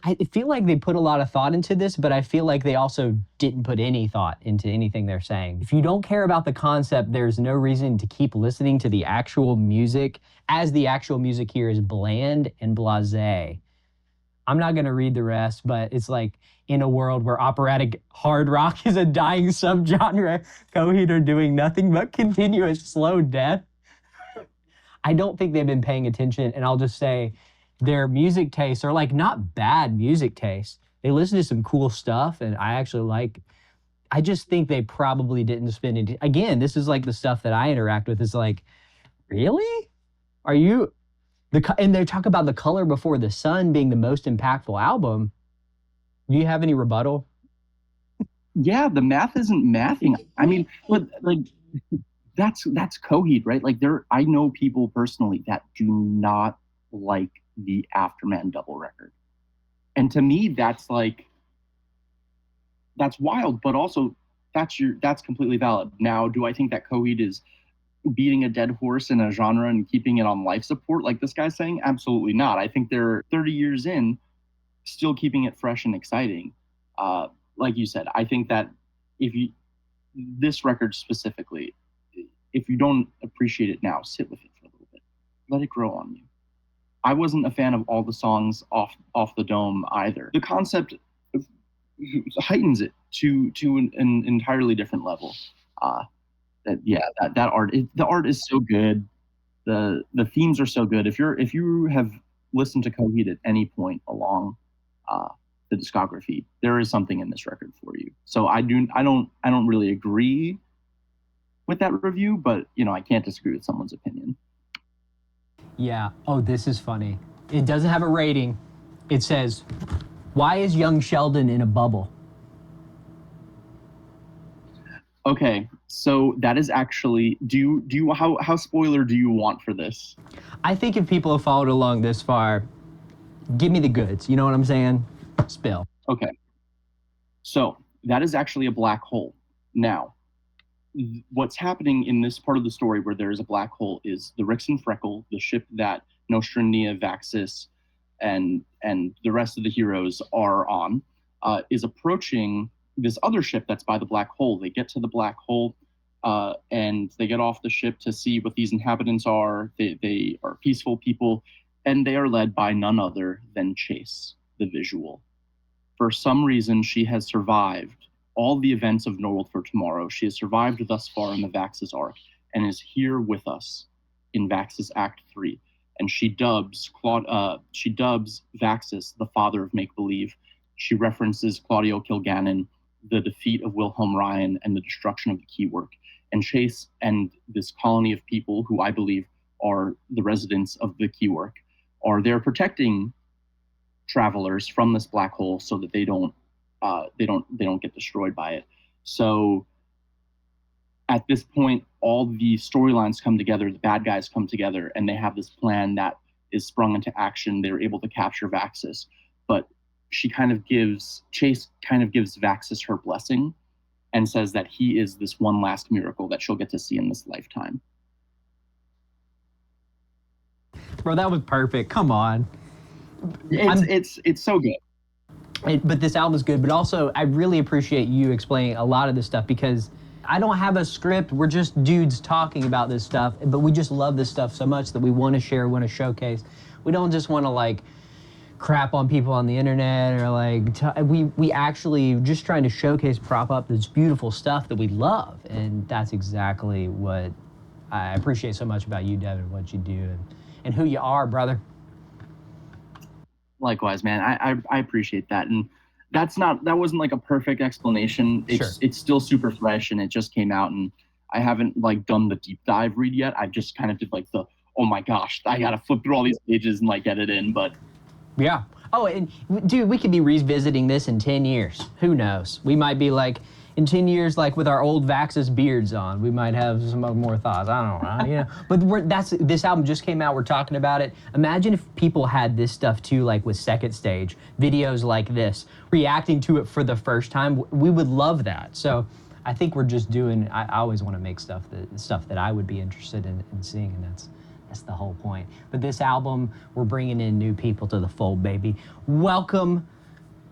I feel like they put a lot of thought into this, but I feel like they also didn't put any thought into anything they're saying. If you don't care about the concept, there's no reason to keep listening to the actual music, as the actual music here is bland and blasé. I'm not going to read the rest, but it's like, in a world where operatic hard rock is a dying subgenre, Coheed are doing nothing but continuous slow death. I don't think they've been paying attention, and I'll just say their music tastes are like not bad music tastes. They listen to some cool stuff, and I actually like. I just think they probably didn't spend it. Again, this is like the stuff that I interact with. Is like, really? Are you? And they talk about The Color Before the Sun being the most impactful album. Do you have any rebuttal? Yeah, the math isn't mathing. I mean, but like that's Coheed, right? Like I know people personally that do not like the Afterman double record. And to me, that's wild, but also that's completely valid. Now, do I think that Coheed is beating a dead horse in a genre and keeping it on life support like this guy's saying? Absolutely not. I think they're 30 years in, still keeping it fresh and exciting. Like you said, I think that this record specifically, if you don't appreciate it now, sit with it for a little bit. Let it grow on you. I wasn't a fan of all the songs off the dome either. The concept heightens it to an entirely different level. that art, the art is so good. The themes are so good. If you have listened to Coheed at any point along the discography, there is something in this record for you. So I don't really agree with that review, but I can't disagree with someone's opinion. Yeah. Oh, this is funny. It doesn't have a rating. It says, "Why is young Sheldon in a bubble?" Okay, so that is actually, how spoiler do you want for this? I think if people have followed along this far, give me the goods. You know what I'm saying? Spill. Okay. So that is actually a black hole. Now, what's happening in this part of the story where there is a black hole is the Rixen Freckle, the ship that Nostrania, Vaxis, and the rest of the heroes are on, is approaching this other ship that's by the black hole. They get to the black hole and they get off the ship to see what these inhabitants are. They are peaceful people, and they are led by none other than Chase, the visual. For some reason, she has survived all the events of No World for Tomorrow. She has survived thus far in the Vaxis arc and is here with us in Vaxis Act 3. And she dubs Vaxis the father of make-believe. She references Claudio Kilgannon, the defeat of Wilhelm Ryan, and the destruction of the Keywork. And Chase and this colony of people who I believe are the residents of the Keywork are there protecting travelers from this black hole so that they don't get destroyed by it. So at this point, all the storylines come together, the bad guys come together, and they have this plan that is sprung into action. They're able to capture Vaxis, but Chase kind of gives Vaxis her blessing and says that he is this one last miracle that she'll get to see in this lifetime. Bro, that was perfect. Come on. It's so good. But this album is good, but also I really appreciate you explaining a lot of this stuff because I don't have a script. We're just dudes talking about this stuff, but we just love this stuff so much that we want to share, want to showcase. We don't just want to crap on people on the internet or we actually just trying to showcase, prop up this beautiful stuff that we love. And that's exactly what I appreciate so much about you, Devin, what you do and who you are, brother. Likewise, man. I appreciate that. And that wasn't a perfect explanation. It's still super fresh and it just came out, and I haven't done the deep dive read yet. I've just kind of did the, oh my gosh, I gotta flip through all these pages and get it in, but yeah. Oh, and dude, we could be revisiting this in 10 years. Who knows? We might be in 10 years, with our old Vaxis beards on, we might have some more thoughts. I don't know, But this album just came out. We're talking about it. Imagine if people had this stuff too, with Second Stage, videos like this, reacting to it for the first time. We would love that. So I think we're just doing, I always want to make stuff that I would be interested in seeing, and that's the whole point. But this album, we're bringing in new people to the fold, baby. Welcome.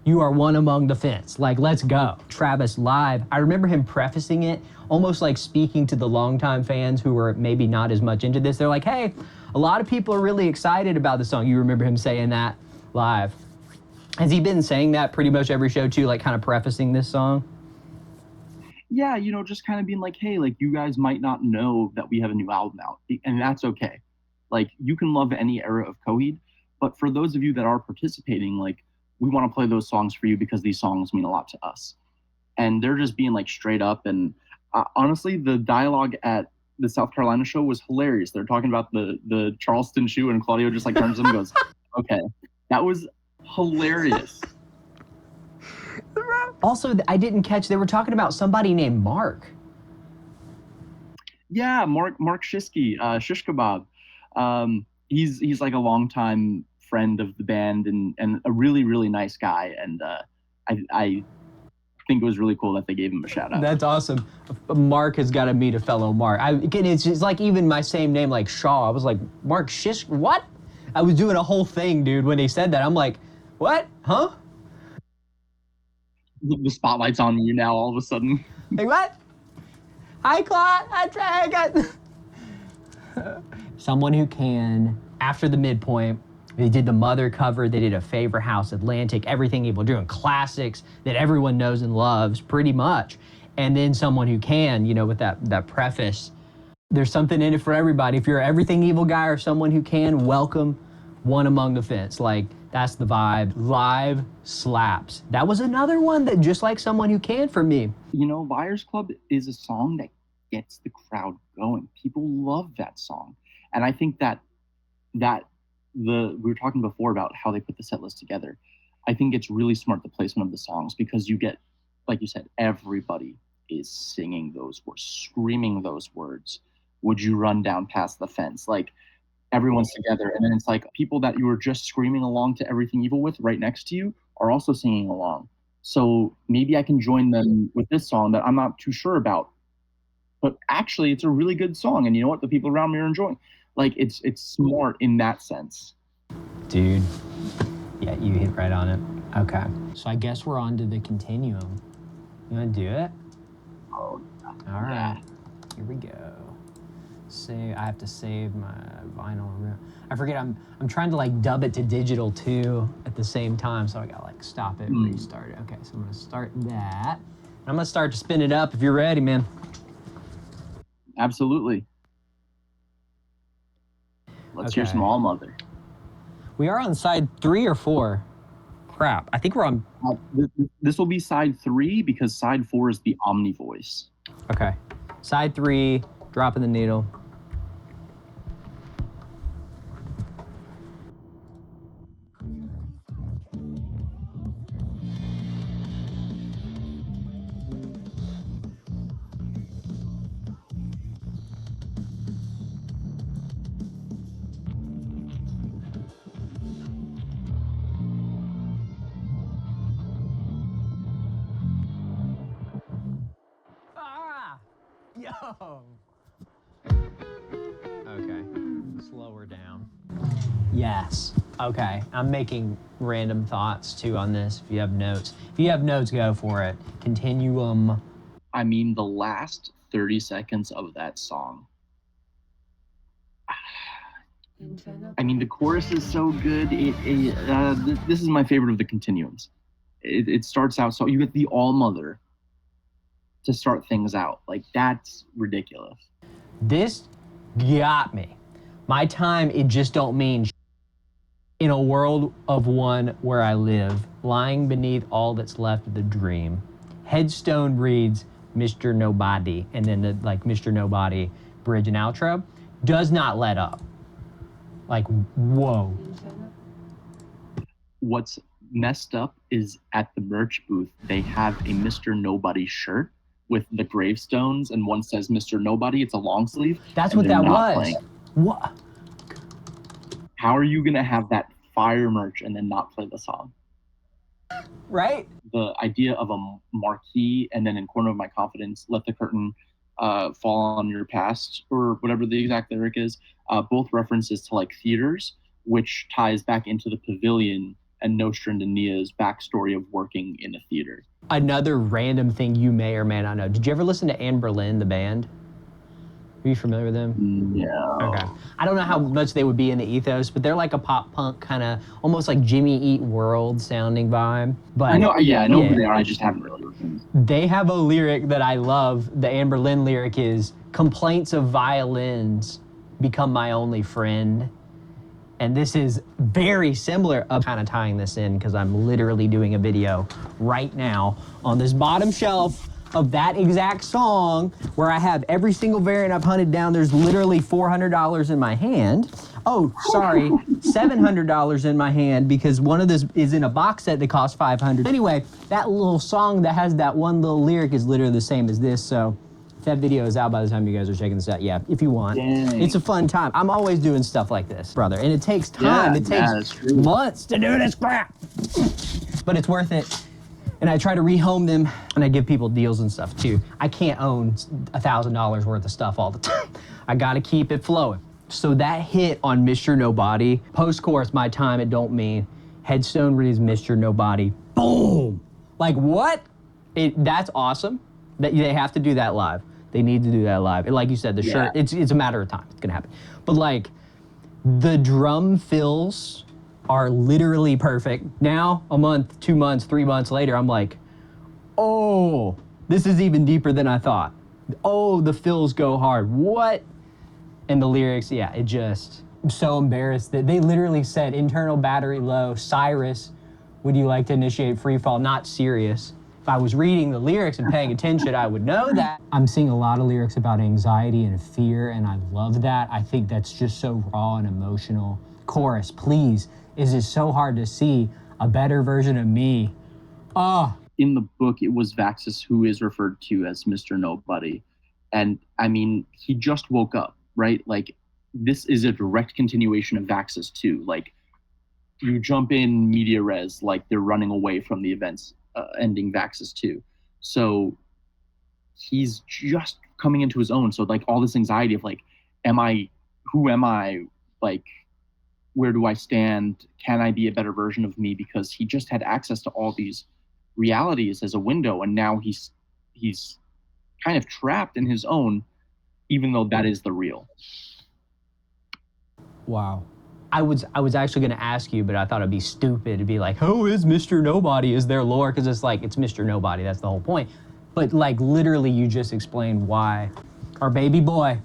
You are one among the fence. Let's go. Travis live. I remember him prefacing it, almost speaking to the longtime fans who were maybe not as much into this. They're like, hey, a lot of people are really excited about the song. You remember him saying that live. Has he been saying that pretty much every show too, kind of prefacing this song? Yeah, just kind of being hey, you guys might not know that we have a new album out, and that's okay. You can love any era of Coheed, but for those of you that are participating, we want to play those songs for you because these songs mean a lot to us. And they're just being straight up. And honestly, the dialogue at the South Carolina show was hilarious. They're talking about the Charleston shoe, and Claudio just turns to them and goes, okay. That was hilarious. Also, I didn't catch, they were talking about somebody named Mark. Yeah, Mark Shishki, Shish Kebab. He's a longtime friend of the band and a really, really nice guy. And I think it was really cool that they gave him a shout out. That's awesome. Mark has got to meet a fellow Mark. Again, it's just even my same name, Shaw. I was Mark Shish, what? I was doing a whole thing, dude, when he said that. I'm what? Huh? The spotlight's on you now all of a sudden. What? Hi, Claude. I got someone who can, after the midpoint, they did the Mother cover, they did a Favor House, Atlantic, Everything Evil, doing classics that everyone knows and loves pretty much. and then someone who can, you know, with that preface. There's something in it for everybody. If you're an everything evil guy or someone who can, welcome One Among the Fence. Like, that's the vibe. Live slaps. That was another one that just like Someone Who Can for me. You know, Liars Club is a song that gets the crowd going. People love that song. And I think that we were talking before about how they put the set list together. I think it's really smart, the placement of the songs, because you get, like you said, everybody is singing those words, screaming those words. Would you run down past the fence? Like, everyone's together. And then it's like people that you were just screaming along to Everything Evil with right next to you are also singing along. So maybe I can join them with this song that I'm not too sure about. But actually, it's a really good song. And you know what? The people around me are enjoying. Like, it's smart in that sense. Dude. Yeah, you hit right on it. Okay. So I guess we're on to the Continuum. You want to do it? Oh, all right. Here we go. Save. I have to save my vinyl. I forget. I'm trying to like dub it to digital too at the same time, so I gotta like stop it, restart it. Okay, so I'm gonna start that. I'm gonna start to spin it up if you're ready, man. Absolutely. Let's hear some All Mother. We are on side 3 or 4. Crap. I think we're on. This will be side 3 because side 4 is the Omni Voice. Okay. Side 3, dropping the needle. Yo! Okay, slower down. Yes, okay. I'm making random thoughts too on this, if you have notes. If you have notes, go for it. Continuum. I mean, the last 30 seconds of that song. I mean, the chorus is so good. This is my favorite of the Continuums. It starts out, so you get the All Mother to start things out. Like, that's ridiculous. This got me. My time, it just don't mean in a world of one where I live, lying beneath all that's left of the dream. Headstone reads Mr. Nobody, and then the like Mr. Nobody bridge and outro does not let up. Like, whoa. What's messed up is at the merch booth, they have a Mr. Nobody shirt with the gravestones, and one says Mr. Nobody. It's a long sleeve. That's what that was. Playing. What? How are you going to have that fire merch and then not play the song? Right? The idea of a marquee and then in Corner of My Confidence, let the curtain fall on your past, or whatever the exact lyric is, both references to like theaters, which ties back into the pavilion and Nostra and Nia's backstory of working in a theater. Another random thing you may or may not know. Did you ever listen to Anne Boleyn, the band? Are you familiar with them? No. Okay. I don't know how much they would be in the ethos, but they're like a pop punk kind of, almost like Jimmy Eat World sounding vibe. But I know who they are. I just haven't really listened. They have a lyric that I love. The Anne Boleyn lyric is, "Complaints of violins become my only friend." And this is very similar. I'm kind of tying this in because I'm literally doing a video right now on this bottom shelf of that exact song where I have every single variant I've hunted down. There's literally $400 in my hand. Oh, sorry, $700 in my hand because one of this is in a box set that costs $500. Anyway, that little song that has that one little lyric is literally the same as this. So if that video is out by the time you guys are checking this out, yeah, if you want. Dang. It's a fun time. I'm always doing stuff like this, brother. And it takes time. It takes months to do this crap. But it's worth it. And I try to rehome them, and I give people deals and stuff too. I can't own $1,000 worth of stuff all the time. I gotta keep it flowing. So that hit on Mr. Nobody, post-chorus, my time, it don't mean, headstone reads Mr. Nobody, boom! Like what? That's awesome. That they have to do that live. They need to do that live. And like you said, the shirt, it's a matter of time. It's gonna happen. But like, the drum fills are literally perfect. Now, a month, 2 months, 3 months later, I'm like, oh, This is even deeper than I thought. Oh, the fills go hard. What? And the lyrics, yeah, it just, I'm so embarrassed that they literally said internal battery low, Cyrus, would you like to initiate free fall? Not serious. If I was reading the lyrics and paying attention, I would know that. I'm seeing a lot of lyrics about anxiety and fear, and I love that. I think that's just so raw and emotional. Chorus, please, is it so hard to see a better version of me? Oh. In the book, it was Vaxis who is referred to as Mr. Nobody. And I mean, he just woke up, right? Like, this is a direct continuation of Vaxis 2. Like, you jump in media res, like they're running away from the events ending Vaxis 2. So he's just coming into his own. So like all this anxiety of like, who am I? Like, where do I stand? Can I be a better version of me? Because he just had access to all these realities as a window, and now he's kind of trapped in his own, even though that is the real. Wow. I was actually going to ask you, but I thought it'd be stupid to be like, who is Mr. Nobody? Is there lore? Because it's like, it's Mr. Nobody. That's the whole point. But like, literally, you just explained why our baby boy,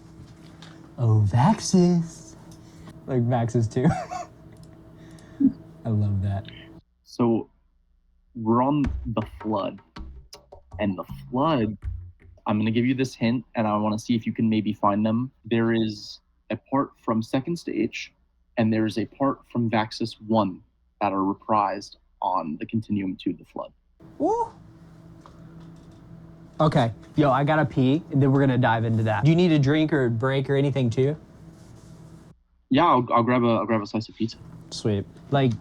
oh, Vaxis. Like Vaxis too. I love that. So we're on the Flood. And the Flood, I'm going to give you this hint, and I want to see if you can maybe find them. There is a part from second stage, and there is a part from Vaxis 1 that are reprised on the Continuum II, the Flood. Woo! Okay, yo, I gotta pee, and then we're gonna dive into that. Do you need a drink or a break or anything too? Yeah, I'll grab a slice of pizza. Sweet. Like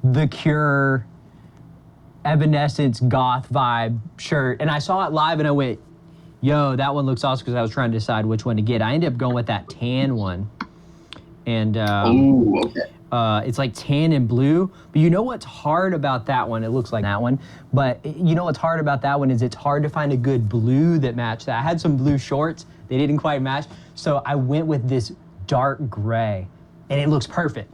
the Cure, Evanescence, goth vibe shirt, and I saw it live, and I went, yo, that one looks awesome, because I was trying to decide which one to get. I ended up going with that tan one. And okay. It's like tan and blue. But you know what's hard about that one? It looks like that one. But you know what's hard about that one is it's hard to find a good blue that matched that. I had some blue shorts. They didn't quite match. So I went with this dark gray. And it looks perfect.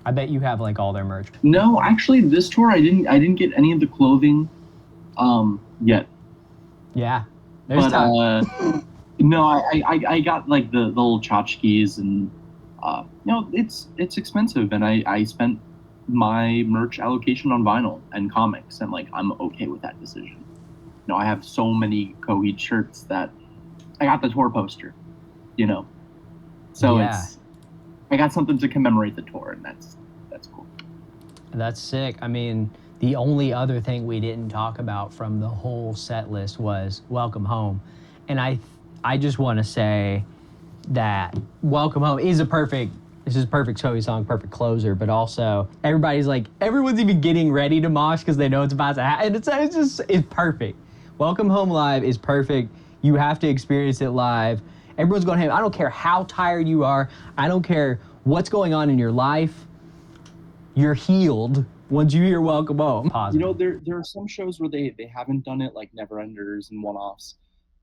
I bet you have like all their merch. No, actually, this tour I didn't get any of the clothing yet. Yeah. There's time. No, I got like the little tchotchkes, and it's expensive, and I spent my merch allocation on vinyl and comics, and like I'm okay with that decision. I have so many Coheed shirts that I got the tour poster, so yeah. I got something to commemorate the tour, and that's cool. That's sick. I mean, the only other thing we didn't talk about from the whole set list was Welcome Home. And I just want to say that Welcome Home is a perfect Coheed song, perfect closer, but also everyone's even getting ready to mosh because they know it's about to happen. And it's perfect. Welcome Home live is perfect. You have to experience it live. Everyone's going ham. I don't care how tired you are. I don't care what's going on in your life. You're healed once you hear Welcome Home. Positive. There are some shows where they haven't done it, like Neverenders and one-offs.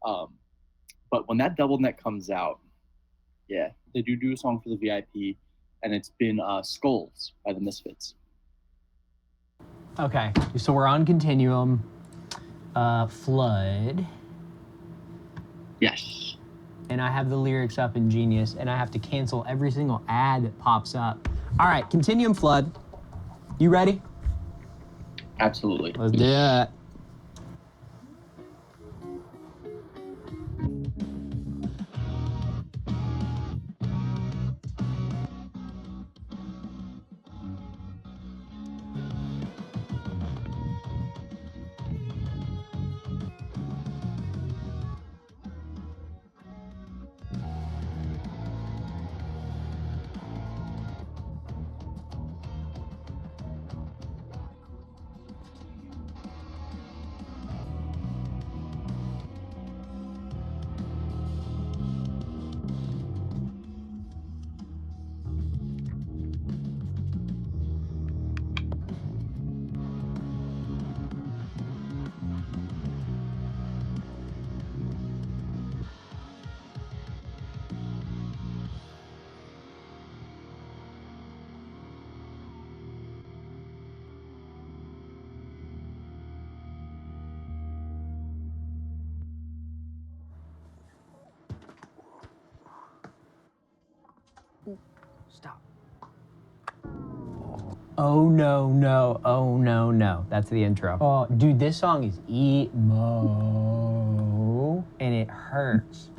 But when that double neck comes out, yeah, they do a song for the VIP, and it's been Skulls by the Misfits. Okay, so we're on Continuum. Flood. Yes. And I have the lyrics up in Genius, and I have to cancel every single ad that pops up. All right, Continuum Flood. You ready? Absolutely. Let's do it. Stop. Oh no, no, oh no, no. That's the intro. Oh, dude, this song is emo, and it hurts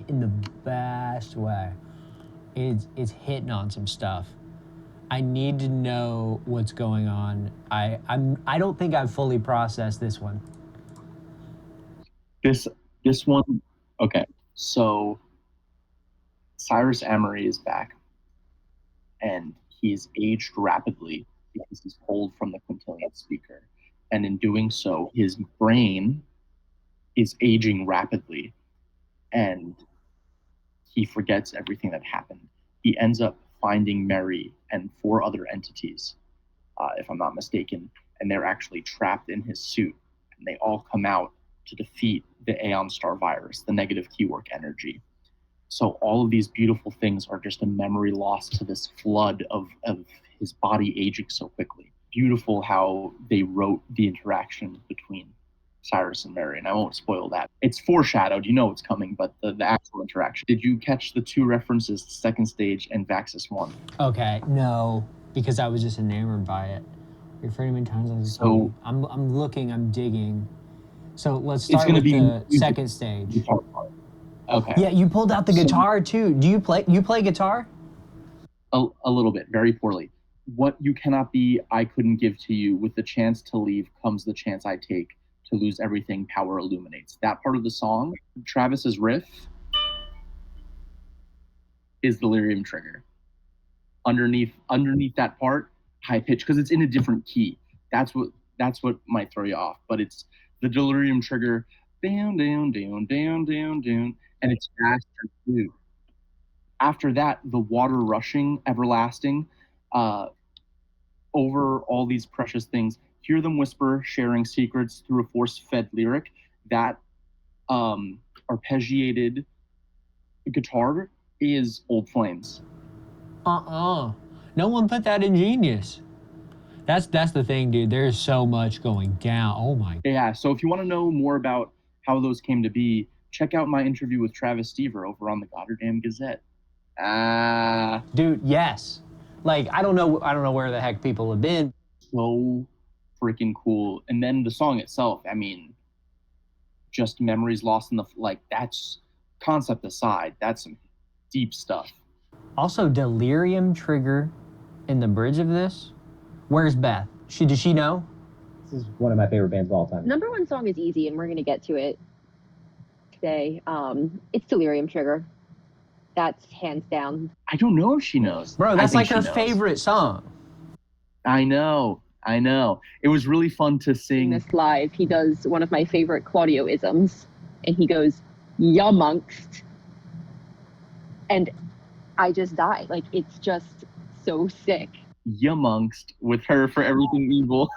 in the best way. It's hitting on some stuff. I need to know what's going on. I don't think I've fully processed this one. This one, okay. So Cyrus Emery is back, and he's aged rapidly because he's pulled from the quintillion speaker, and in doing so, his brain is aging rapidly, and he forgets everything that happened. He ends up finding Meri and 4 other entities, if I'm not mistaken, and they're actually trapped in his suit, and they all come out to defeat the Aeon Star virus, the negative keywork energy. So all of these beautiful things are just a memory lost to this flood of his body aging so quickly. Beautiful how they wrote the interaction between Cyrus and Meri, and I won't spoil that. It's foreshadowed, you know it's coming, but the actual interaction. Did you catch the 2 references to Second Stage and Vaxis 1? Okay, no, because I was just enamored by it. Referring to many times. So I'm looking, I'm digging. So let's start with the second stage. Guitar part. Okay. Yeah, you pulled out the guitar too. Do you play guitar? A little bit, very poorly. What you cannot be, I couldn't give to you. With the chance to leave comes the chance I take. To lose everything, power illuminates. That part of the song, Travis's riff, is Delirium Trigger. Underneath that part, high pitch, because it's in a different key. That's what might throw you off. But it's the Delirium Trigger, down, down, down, down, down, down, and it's faster too. After that, the water rushing, everlasting, over all these precious things. Hear them whisper, sharing secrets through a force-fed lyric. That arpeggiated guitar is Old Flames. No one put that in Genius. That's the thing, dude. There's so much going down. Oh my. Yeah, so if you want to know more about how those came to be, check out my interview with Travis Stever over on the Goddamn Gazette. Dude, yes. Like, I don't know where the heck people have been. So freaking cool. And then the song itself, I mean, just memories lost in the, like, that's, concept aside, that's some deep stuff. Also, Delirium Trigger in the bridge of this. Where's Beth? Does she know? This is one of my favorite bands of all time. Number 1 song is easy, and we're going to get to it today. It's Delirium Trigger. That's hands down. I don't know if she knows. Bro, that's like her favorite song. I know. It was really fun to sing. This live, he does one of my favorite Claudio-isms, and he goes, "Yamongst," and I just died. Like, it's just so sick. Yamongst with her for everything evil.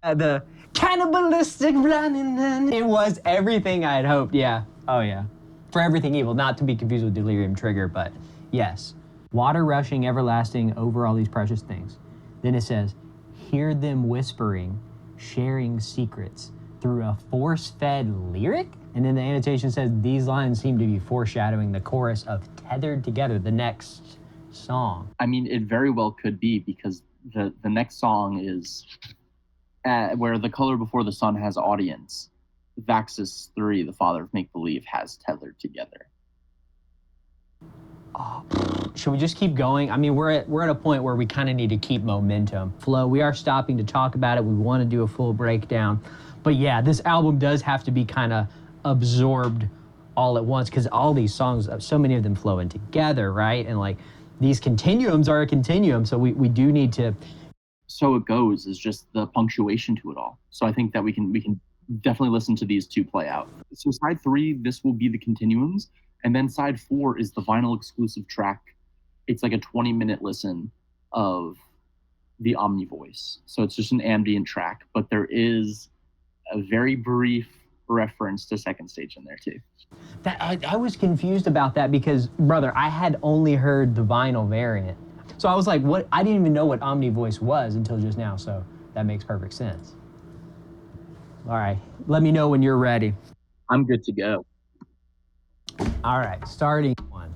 The cannibalistic running. It was everything I had hoped. Yeah. Oh yeah. For everything evil, not to be confused with Delirium Trigger, but yes. Water rushing, everlasting over all these precious things. Then it says, hear them whispering, sharing secrets through a force-fed lyric? And then the annotation says, these lines seem to be foreshadowing the chorus of Tethered Together, the next song. I mean, it very well could be, because the next song is where The Color Before the Sun has audience. Vaxis 3, the father of make-believe, has Tethered Together. Oh, should we just keep going? I mean, we're at a point where we kind of need to keep momentum. Flo, we are stopping to talk about it. We want to do a full breakdown. But yeah, this album does have to be kind of absorbed all at once, because all these songs, so many of them flow in together, right? And like, these continuums are a continuum, so we do need to... So It Goes is just the punctuation to it all. So I think that we can definitely listen to these two play out. So side 3, this will be the continuums, and then side 4 is the vinyl exclusive track. It's like a 20-minute listen of the Omni Voice. So it's just an ambient track, but there is a very brief reference to Second Stage in there too. That I was confused about that because, brother, I had only heard the vinyl variant. So I was like, what? I didn't even know what Omni Voice was until just now, so that makes perfect sense. All right, let me know when you're ready. I'm good to go. All right, starting one.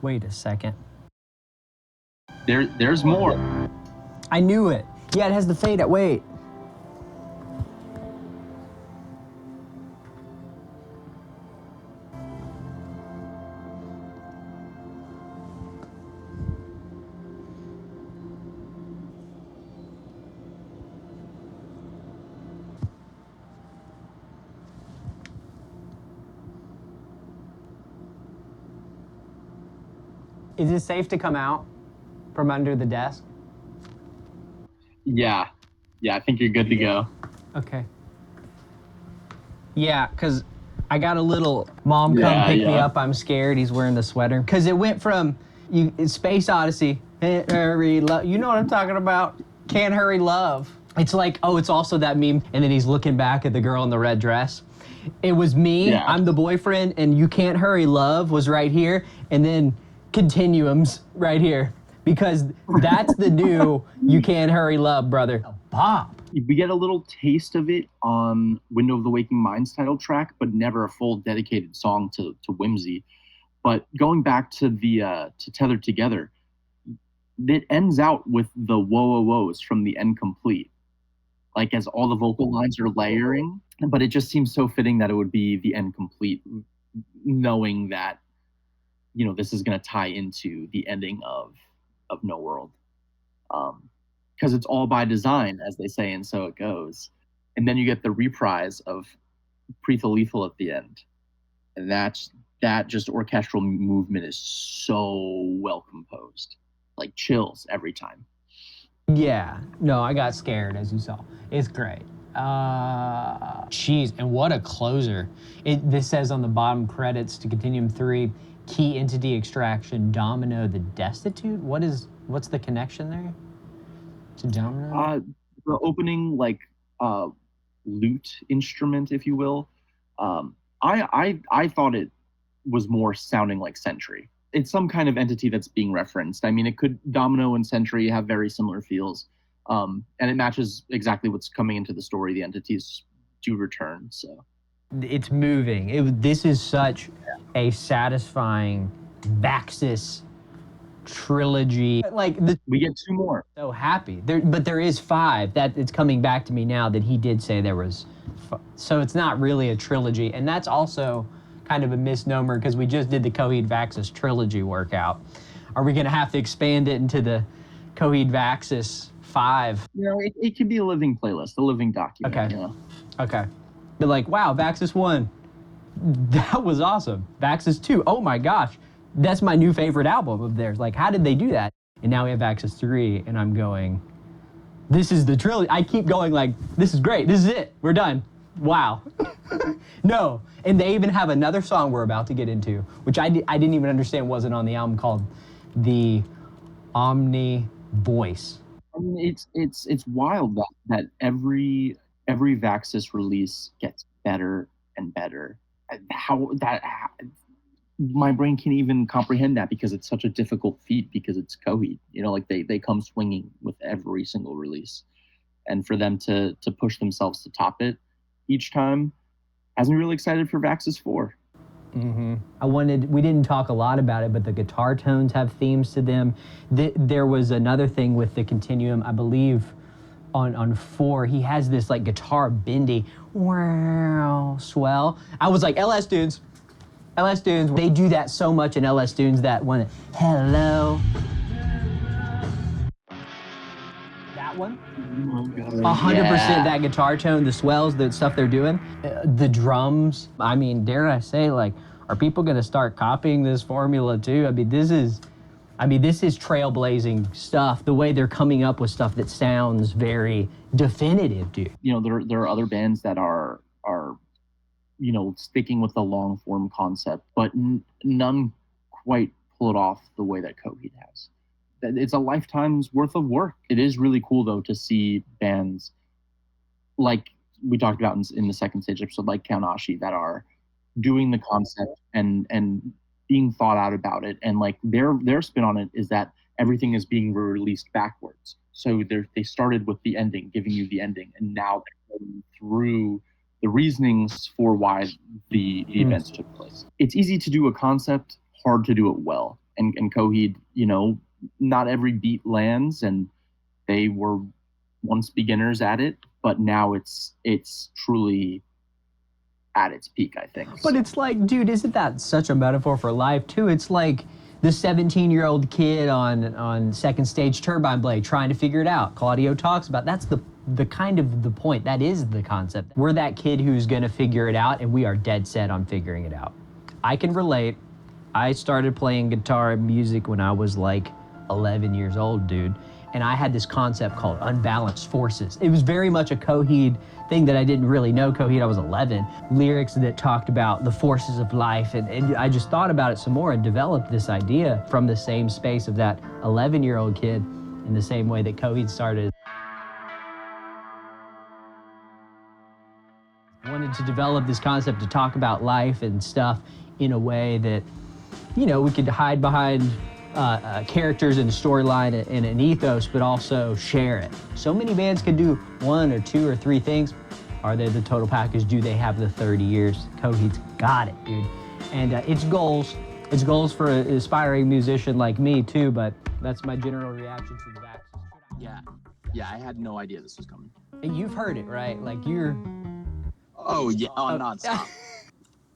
Wait a second. There's more. I knew it. Yeah, it has the fade out. Wait. Is it safe to come out from under the desk? Yeah, I think you're good to go. Okay. Yeah, because I got a little mom come pick me up. I'm scared. He's wearing the sweater. Because it went from Space Odyssey, hurry, love. You know what I'm talking about? Can't hurry, love. It's like, oh, it's also that meme. And then he's looking back at the girl in the red dress. It was me. Yeah. I'm the boyfriend. And you can't hurry, love was right here. And then Continuum's right here. Because that's the new you can't hurry, love, brother. Bob. We get a little taste of it on Window of the Waking Minds title track, but never a full dedicated song to Whimsy. But going back to the to Tethered Together, it ends out with the whoa whoa whoas from the end complete, like as all the vocal lines are layering. But it just seems so fitting that it would be the end complete, knowing that this is going to tie into the ending of No World. Because it's all by design, as they say, and so it goes. And then you get the reprise of Preface Lethal at the end. And that just orchestral movement is so well composed. Like chills every time. Yeah. No, I got scared, as you saw. It's great. Jeez, and what a closer. This says on the bottom credits to Continuum II, Key Entity Extraction, Domino the Destitute? What's the connection there? To Domino? The opening lute instrument, if you will. I thought it was more sounding like Sentry. It's some kind of entity that's being referenced. I mean, Domino and Sentry have very similar feels, and it matches exactly what's coming into the story. The entities do return, so it's moving. This is such a satisfying Vaxis trilogy. We get two more. So happy. But there is 5. That it's coming back to me now that he did say there was. So it's not really a trilogy, and that's also kind of a misnomer because we just did the Coheed Vaxis trilogy workout. Are we going to have to expand it into the Coheed Vaxis 5? It could be a living playlist, a living document. Okay. Okay. But wow, Vaxis 1, that was awesome. Vaxis 2, oh my gosh, that's my new favorite album of theirs. How did they do that? And now we have Vaxis 3, and I'm going, this is the trilogy. I keep going this is great. This is it. We're done. Wow. No, and they even have another song we're about to get into, which I didn't even understand wasn't on the album, called the Omni Voice. I mean, it's wild that every Vaxis release gets better and better. My brain can't even comprehend that because it's such a difficult feat because it's Coheed. They come swinging with every single release, and for them to push themselves to top it each time has me really excited for Vaxis 4. Mm-hmm. We didn't talk a lot about it, but the guitar tones have themes to them. There was another thing with the Continuum, I believe, on 4, he has this guitar bendy, wow, swell. I was like, LS Dunes, they do that so much in LS Dunes, that one, hello. That one? 100% that guitar tone, the swells, the stuff they're doing, the drums. I mean, dare I say, are people going to start copying this formula too? I mean, this is trailblazing stuff. The way they're coming up with stuff that sounds very definitive, dude. There are other bands that are sticking with the long form concept, but none quite pull it off the way that Coheed has. It's a lifetime's worth of work. It is really cool though to see bands like we talked about in the second stage episode, like Kaunashi, that are doing the concept and being thought out about it, and like their spin on it is that everything is being released backwards. So they started with the ending, giving you the ending, and now they're going through the reasonings for why the events took place. It's easy to do a concept, hard to do it well. And Coheed, not every beat lands, and they were once beginners at it, but now it's truly at its peak, I think. But it's like, dude, isn't that such a metaphor for life too? It's like the 17-year-old kid on second stage Turbine Blade trying to figure it out. Claudio talks about that's the kind of the point. That is the concept. We're that kid who's gonna figure it out, and we are dead set on figuring it out. I can relate. I started playing guitar and music when I was like 11 years old, dude. And I had this concept called Unbalanced Forces. It was very much a Coheed thing that I didn't really know Coheed. I was 11. Lyrics that talked about the forces of life. And I just thought about it some more and developed this idea from the same space of that 11-year-old kid in the same way that Coheed started. I wanted to develop this concept to talk about life and stuff in a way that, we could hide behind characters and a storyline and an ethos, but also share it. So many bands can do 1 or 2 or 3 things. Are they the total package? Do they have the 30 years? Coheed's got it, dude. And it's goals. It's goals for an aspiring musician like me too, but that's my general reaction to the Vaxis. Yeah, I had no idea this was coming. And you've heard it, right? Like you're... Oh, yeah, nonstop.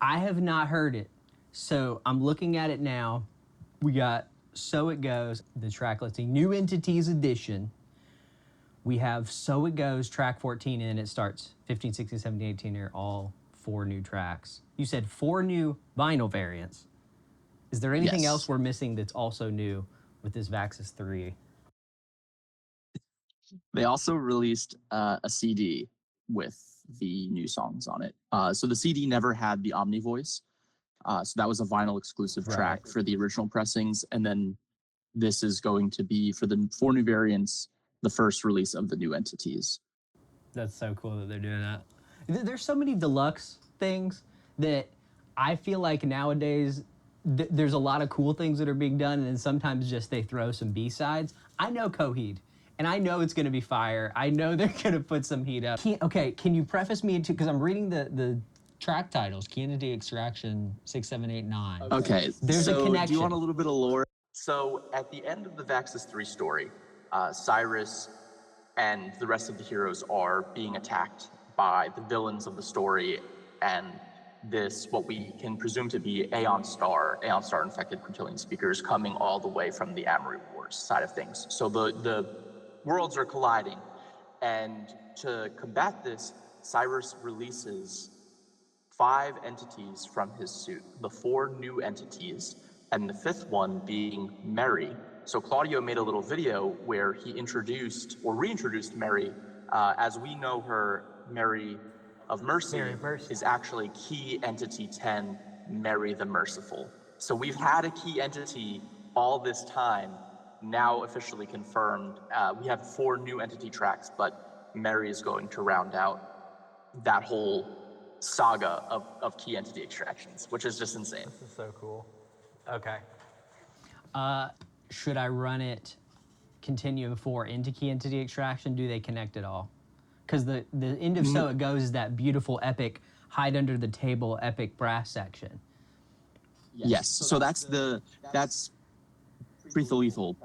I have not heard it. So I'm looking at it now. We got So It Goes, the track listing, New Entities Edition. We have So It Goes, track 14, and it starts 15, 16, 17, 18 are all 4 new tracks. You said 4 new vinyl variants. Is there anything else we're missing that's also new with this Vaxis 3? They also released a CD with the new songs on it. So the CD never had the Omni Voice. So that was a vinyl exclusive track for the original pressings. And then this is going to be, for the 4 new variants, the first release of the new entities. That's so cool that they're doing that. There's so many deluxe things that I feel like nowadays there's a lot of cool things that are being done, and then sometimes just they throw some B-sides. I know Coheed, and I know it's going to be fire. I know they're going to put some heat up. Can you preface me into, because I'm reading the track titles, Key Entity Extraction 6, 7, 8, 9. Okay, there's a connection. Do you want a little bit of lore? So at the end of the Vaxis 3 story, Cyrus and the rest of the heroes are being attacked by the villains of the story, and this, what we can presume to be Aeon Star infected Quintillion speakers coming all the way from the Amory Wars side of things. So the worlds are colliding, and to combat this, Cyrus releases 5 entities from his suit, the 4 new entities, and the 5th one being Meri. So Claudio made a little video where he introduced or reintroduced Meri. As we know her, Meri of Mercy, is actually Key Entity 10, Meri the Merciful. So we've had a key entity all this time, now officially confirmed. We have 4 new entity tracks, but Meri is going to round out that whole saga of key entity extractions, which is just insane. This is so cool. Okay. Should I run it Continuum 4 into key entity extraction? Do they connect at all? Because the end of So It Goes is that beautiful epic hide under the table epic brass section. Yes. So that's Prethalethal,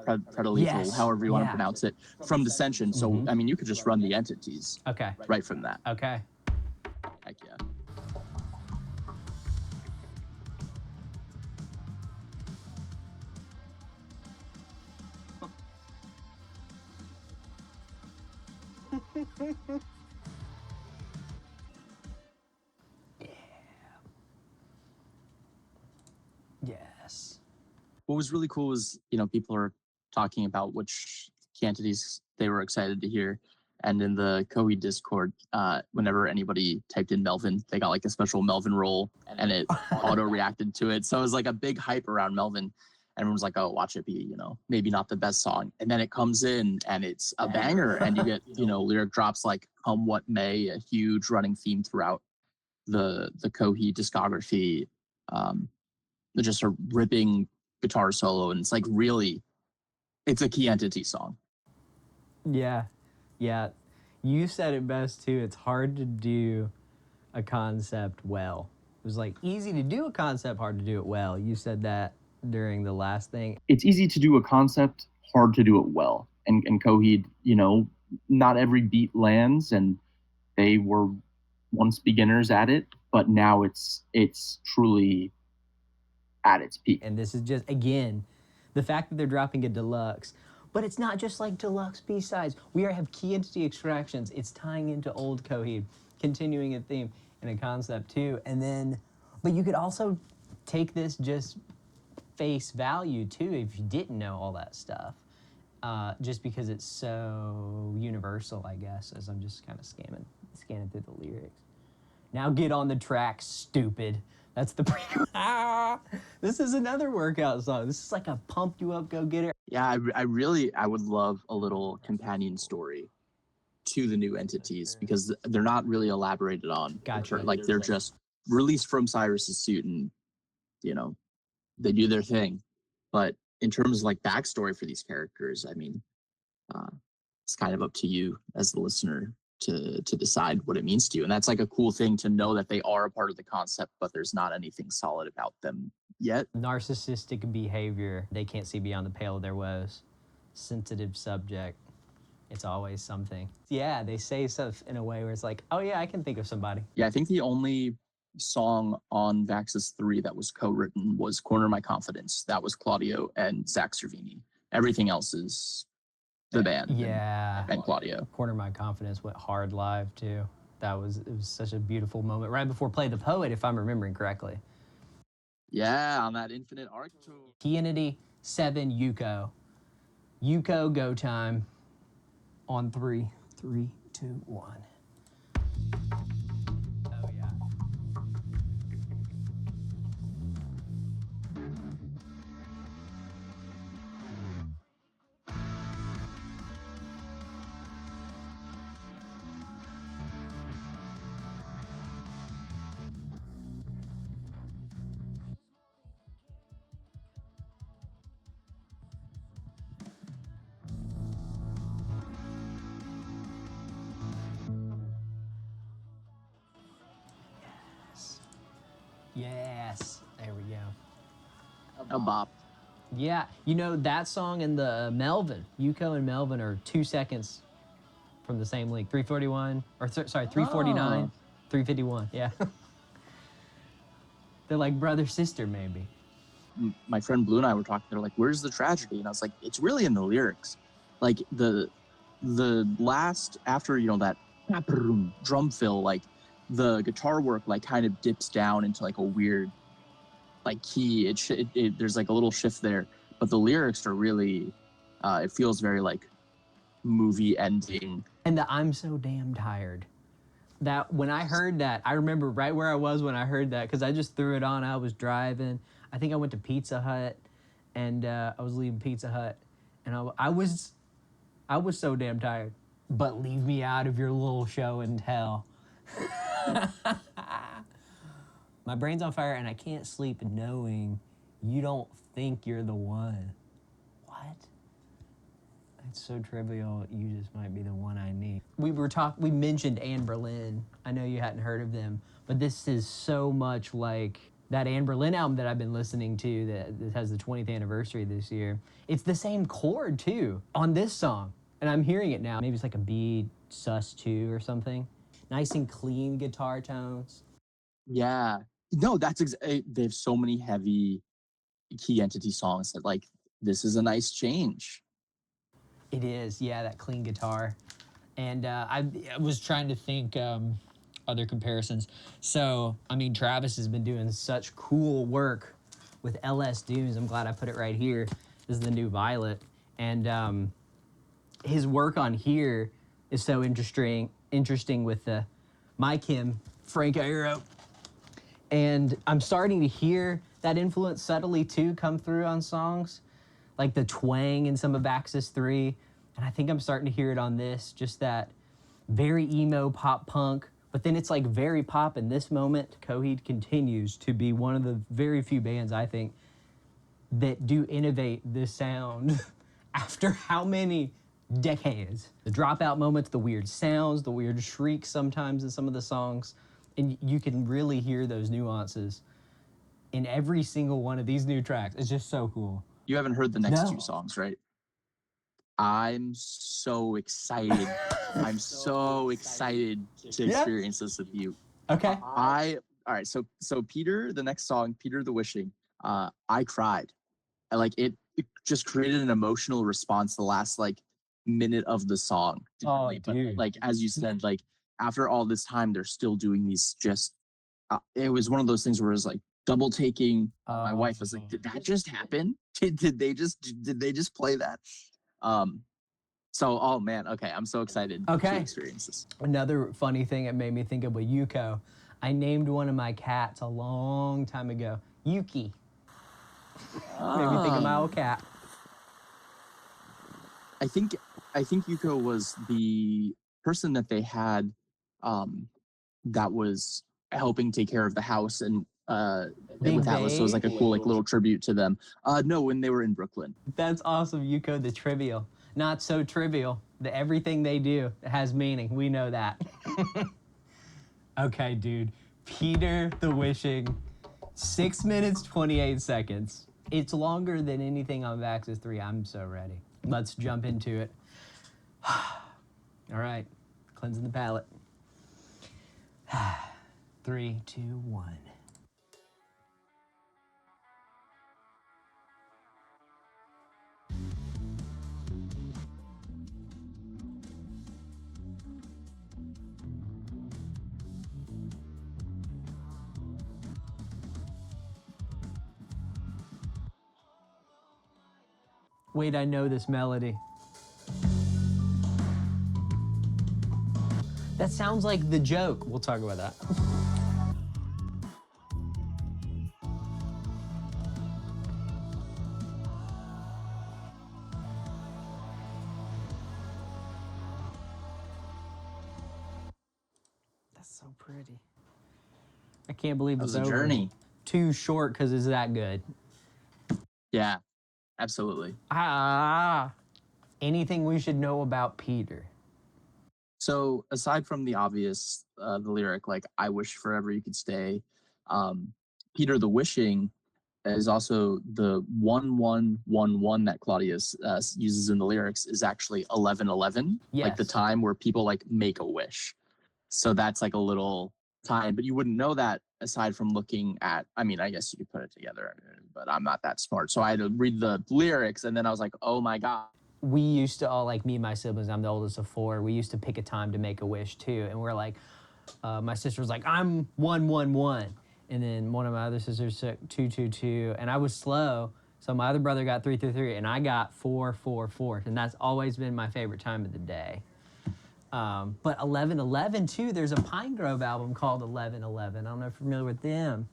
Predalethal, however you want to pronounce it, from Dissension. So I mean, you could just run the entities. Okay. Right from that. Okay. Heck yeah. Yes. What was really cool was, people are talking about which key entities they were excited to hear. And in the Coheed Discord, whenever anybody typed in Melvin, they got like a special Melvin roll, and it auto reacted to it. So it was like a big hype around Melvin. Everyone's like, "Oh, watch it be, maybe not the best song." And then it comes in, and it's a banger, and you get, lyric drops like "Come What May," a huge running theme throughout the Coheed discography. Just a ripping guitar solo, and it's like really, it's a Key Entity song. Yeah. You said it best too. It's hard to do a concept well. It was like easy to do a concept, hard to do it well. You said that during the last thing. It's easy to do a concept, hard to do it well. And Coheed, not every beat lands, and they were once beginners at it, but now it's truly at its peak. And this is just, again, the fact that they're dropping a deluxe. But it's not just like deluxe B-sides. We have Key Entity extractions. It's tying into old Coheed, continuing a theme and a concept too. And then, but you could also take this just face value too if you didn't know all that stuff. Just because it's so universal, I guess, as I'm just kind of scanning through the lyrics. Now get on the track, stupid. That's the This is another workout song. This is like a pump you up, go get it. Yeah, I would love a little companion story to the new entities, because they're not really elaborated on. Gotcha. Like they're just released from Cyrus's suit, and they do their thing. But in terms of like backstory for these characters, I mean, it's kind of up to you as the listener to decide what it means to you. And that's like a cool thing to know, that they are a part of the concept, but there's not anything solid about them yet. Narcissistic behavior. They can't see beyond the pale of their woes. Sensitive subject. It's always something. Yeah, they say stuff in a way where it's like, oh yeah, I can think of somebody. Yeah, I think the only song on Vaxis 3 that was co-written was Corner My Confidence. That was Claudio and Zach Cervini. Everything else is the band. Yeah. And Claudio. Corner My Confidence went hard live too. It was such a beautiful moment right before Play the Poet, if I'm remembering correctly. Yeah, on that Infinite Arc tour. Key Entity 7 Yuko. Yuko go time on 3. 3, 2, 1. Oh yeah. Yes. There we go. A bop. Yeah, that song and the Melvin, Yuko and Melvin are 2 seconds from the same link. 341, or sorry, 349, 351, yeah. They're like brother, sister, maybe. My friend Blue and I were talking, they're like, where's the tragedy? And I was like, it's really in the lyrics. Like the last, after, that drum fill, like the guitar work like kind of dips down into like a weird like key. There's like a little shift there, but the lyrics are really, it feels very like movie ending. And the I'm so damn tired. That when I heard that, I remember right where I was when I heard that, because I just threw it on. I was driving. I think I went to Pizza Hut, and I was leaving Pizza Hut, and I was so damn tired. But leave me out of your little show and tell. My brain's on fire, and I can't sleep knowing you don't think you're the one. What? It's so trivial. You just might be the one I need. We mentioned Anne Berlin. I know you hadn't heard of them, but this is so much like that Anne Berlin album that I've been listening to that has the 20th anniversary this year. It's the same chord too on this song, and I'm hearing it now. Maybe it's like a B sus2 or something. Nice and clean guitar tones. Yeah. No, they have so many heavy Key Entity songs that like, this is a nice change. It is, yeah, that clean guitar. And I was trying to think other comparisons. So, I mean, Travis has been doing such cool work with LS Dunes. I'm glad I put it right here. This is the new Violet. And his work on here is so interesting with the My Kim, Frank Iero. And I'm starting to hear that influence subtly too come through on songs, like the twang in some of Vaxis 3. And I think I'm starting to hear it on this, just that very emo pop punk, but then it's like very pop in this moment. Coheed continues to be one of the very few bands, I think, that do innovate this sound after how many decades? The dropout moments, the weird sounds, the weird shrieks sometimes in some of the songs, and you can really hear those nuances in every single one of these new tracks. It's just so cool. You haven't heard the next No. 2 songs, right? I'm so excited. I'm so excited to experience this with you. Okay. All right. So Peter, the next song, Peter the Wishing. I cried. It just created an emotional response the last like minute of the song. Oh, But, dude. like as you said, like after all this time, they're still doing these. Just it was one of those things where it was like double taking. My wife was like, "Did that just happen? Did they just play that?" So, oh man, okay, I'm so excited to experience this. Another funny thing it made me think of with Yuko, I named one of my cats a long time ago, Yuki. Made me think of my old cat. I think Yuko was the person that they had that was helping take care of the house and with Atlas, so it was like a cool like little tribute to them. No, when they were in Brooklyn. That's awesome, Yuko the trivial. Not so trivial. Everything they do has meaning. We know that. Okay, dude. Peter the Wishing, 6 minutes, 28 seconds. It's longer than anything on Vaxis 3. I'm so ready. Let's jump into it. All right, cleansing the palate. 3, 2, 1. Wait, I know this melody. That sounds like The Joke. We'll talk about that. That's so pretty. I can't believe it's a over. journey. Too short because it's that good. Yeah, absolutely. Anything we should know about Peter? So aside from the obvious, the lyric like "I wish forever you could stay," Peter the Wishing is also the 1111 that Claudius uses in the lyrics is actually 1111, like the Yes. time where people like make a wish. So that's like a little time, but you wouldn't know that aside from looking at. I mean, I guess you could put it together, but I'm not that smart, so I had to read the lyrics, and then I was like, oh my god. We used to all, like me and my siblings, I'm the oldest of 4, we used to pick a time to make a wish too. And we're like, my sister was like, I'm 111. And then one of my other sisters took 222. And I was slow. So my other brother got 333 and I got 444. And that's always been my favorite time of the day. But 1111 too, there's a Pine Grove album called 1111. I don't know if you're familiar with them.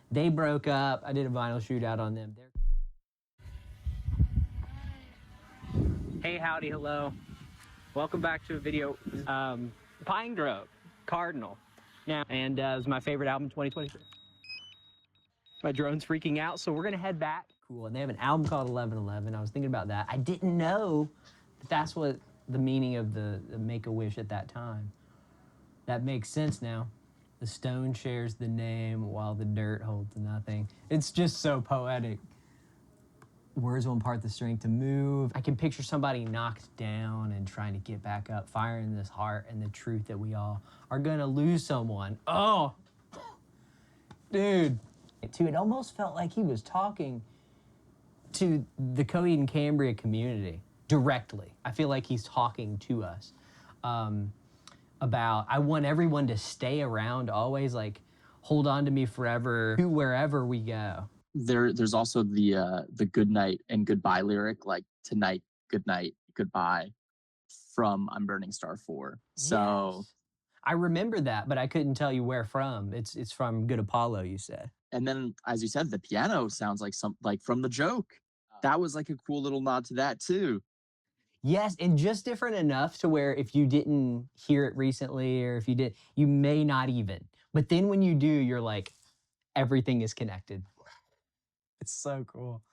They broke up. I did a vinyl shootout on them. Hey, howdy, hello. Welcome back to a video. Pine Grove, Cardinal. Now, and it was my favorite album 2023. My drone's freaking out, so we're gonna head back. Cool, and they have an album called 1111. I was thinking about that. I didn't know that that's what the meaning of the Make-A-Wish at that time. That makes sense now. The stone shares the name while the dirt holds nothing. It's just so poetic. Words will impart the strength to move. I can picture somebody knocked down and trying to get back up, fire in this heart and the truth that we all are gonna lose someone. Oh, dude. It almost felt like he was talking to the Coheed and Cambria community directly. I feel like he's talking to us about, I want everyone to stay around always, like, hold on to me forever, to wherever we go. There's also the good night and goodbye lyric, like tonight, good night, goodbye, from I'm Burning Star 4. So Yes. I remember that, but I couldn't tell you where from. It's from Good Apollo, you said. and then as you said, the piano sounds like from The Joke. That was like a cool little nod to that too. Yes, and just different enough to where if you didn't hear it recently or if you did, you may not even. But then when you do, you're like, everything is connected. It's so cool.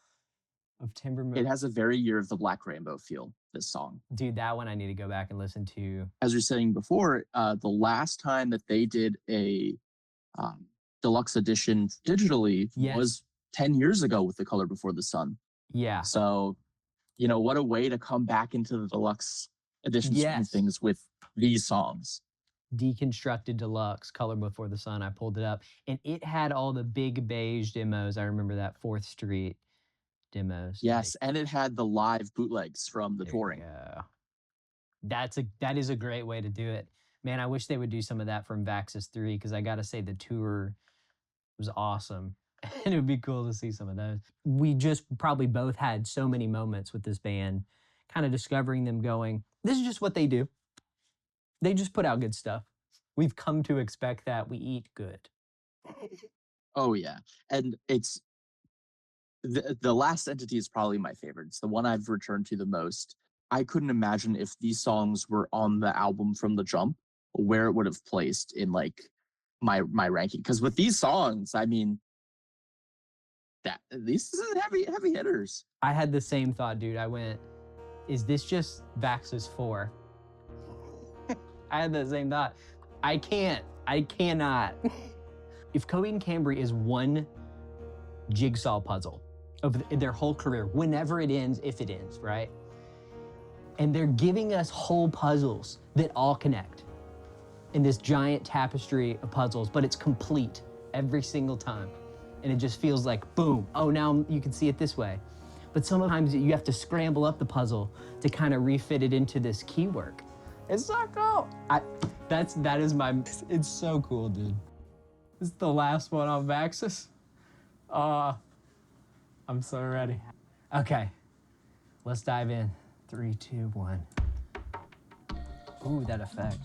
Of Timber. It has a very Year of the Black Rainbow feel, this song. Dude, that one I need to go back and listen to. As you're saying before, the last time that they did a deluxe edition digitally was 10 years ago with The Color Before the Sun. Yeah. So, you know, what a way to come back into the deluxe edition of things with these songs. Deconstructed Deluxe, Color Before the Sun. I pulled it up, and it had all the big beige demos. I remember that 4th Street demos. Yes, and it had the live bootlegs from the touring. Yeah. That is a great way to do it. Man, I wish they would do some of that from Vaxis 3, because I got to say the tour was awesome. And it would be cool to see some of those. We just probably both had so many moments with this band, kind of discovering them going, this is just what they do. They just put out good stuff. We've come to expect that. We eat good. Oh, yeah. And it's the Last Entity is probably my favorite. It's the one I've returned to the most. I couldn't imagine if these songs were on the album from the jump, where it would have placed in like my ranking. Because with these songs, I mean, these are heavy hitters. I had the same thought, dude. I went, is this just Vaxis 4? I had the same thought. I cannot. If Coheed and Cambria is one jigsaw puzzle of their whole career, whenever it ends, if it ends, right? And they're giving us whole puzzles that all connect in this giant tapestry of puzzles, but it's complete every single time. And it just feels like, boom, oh, now you can see it this way. But sometimes you have to scramble up the puzzle to kind of refit it into this key work. It's so cool. That is my, it's so cool, dude. This is the last one on Vaxis. I'm so ready. Okay, let's dive in. 3, 2, 1. Ooh, that effect.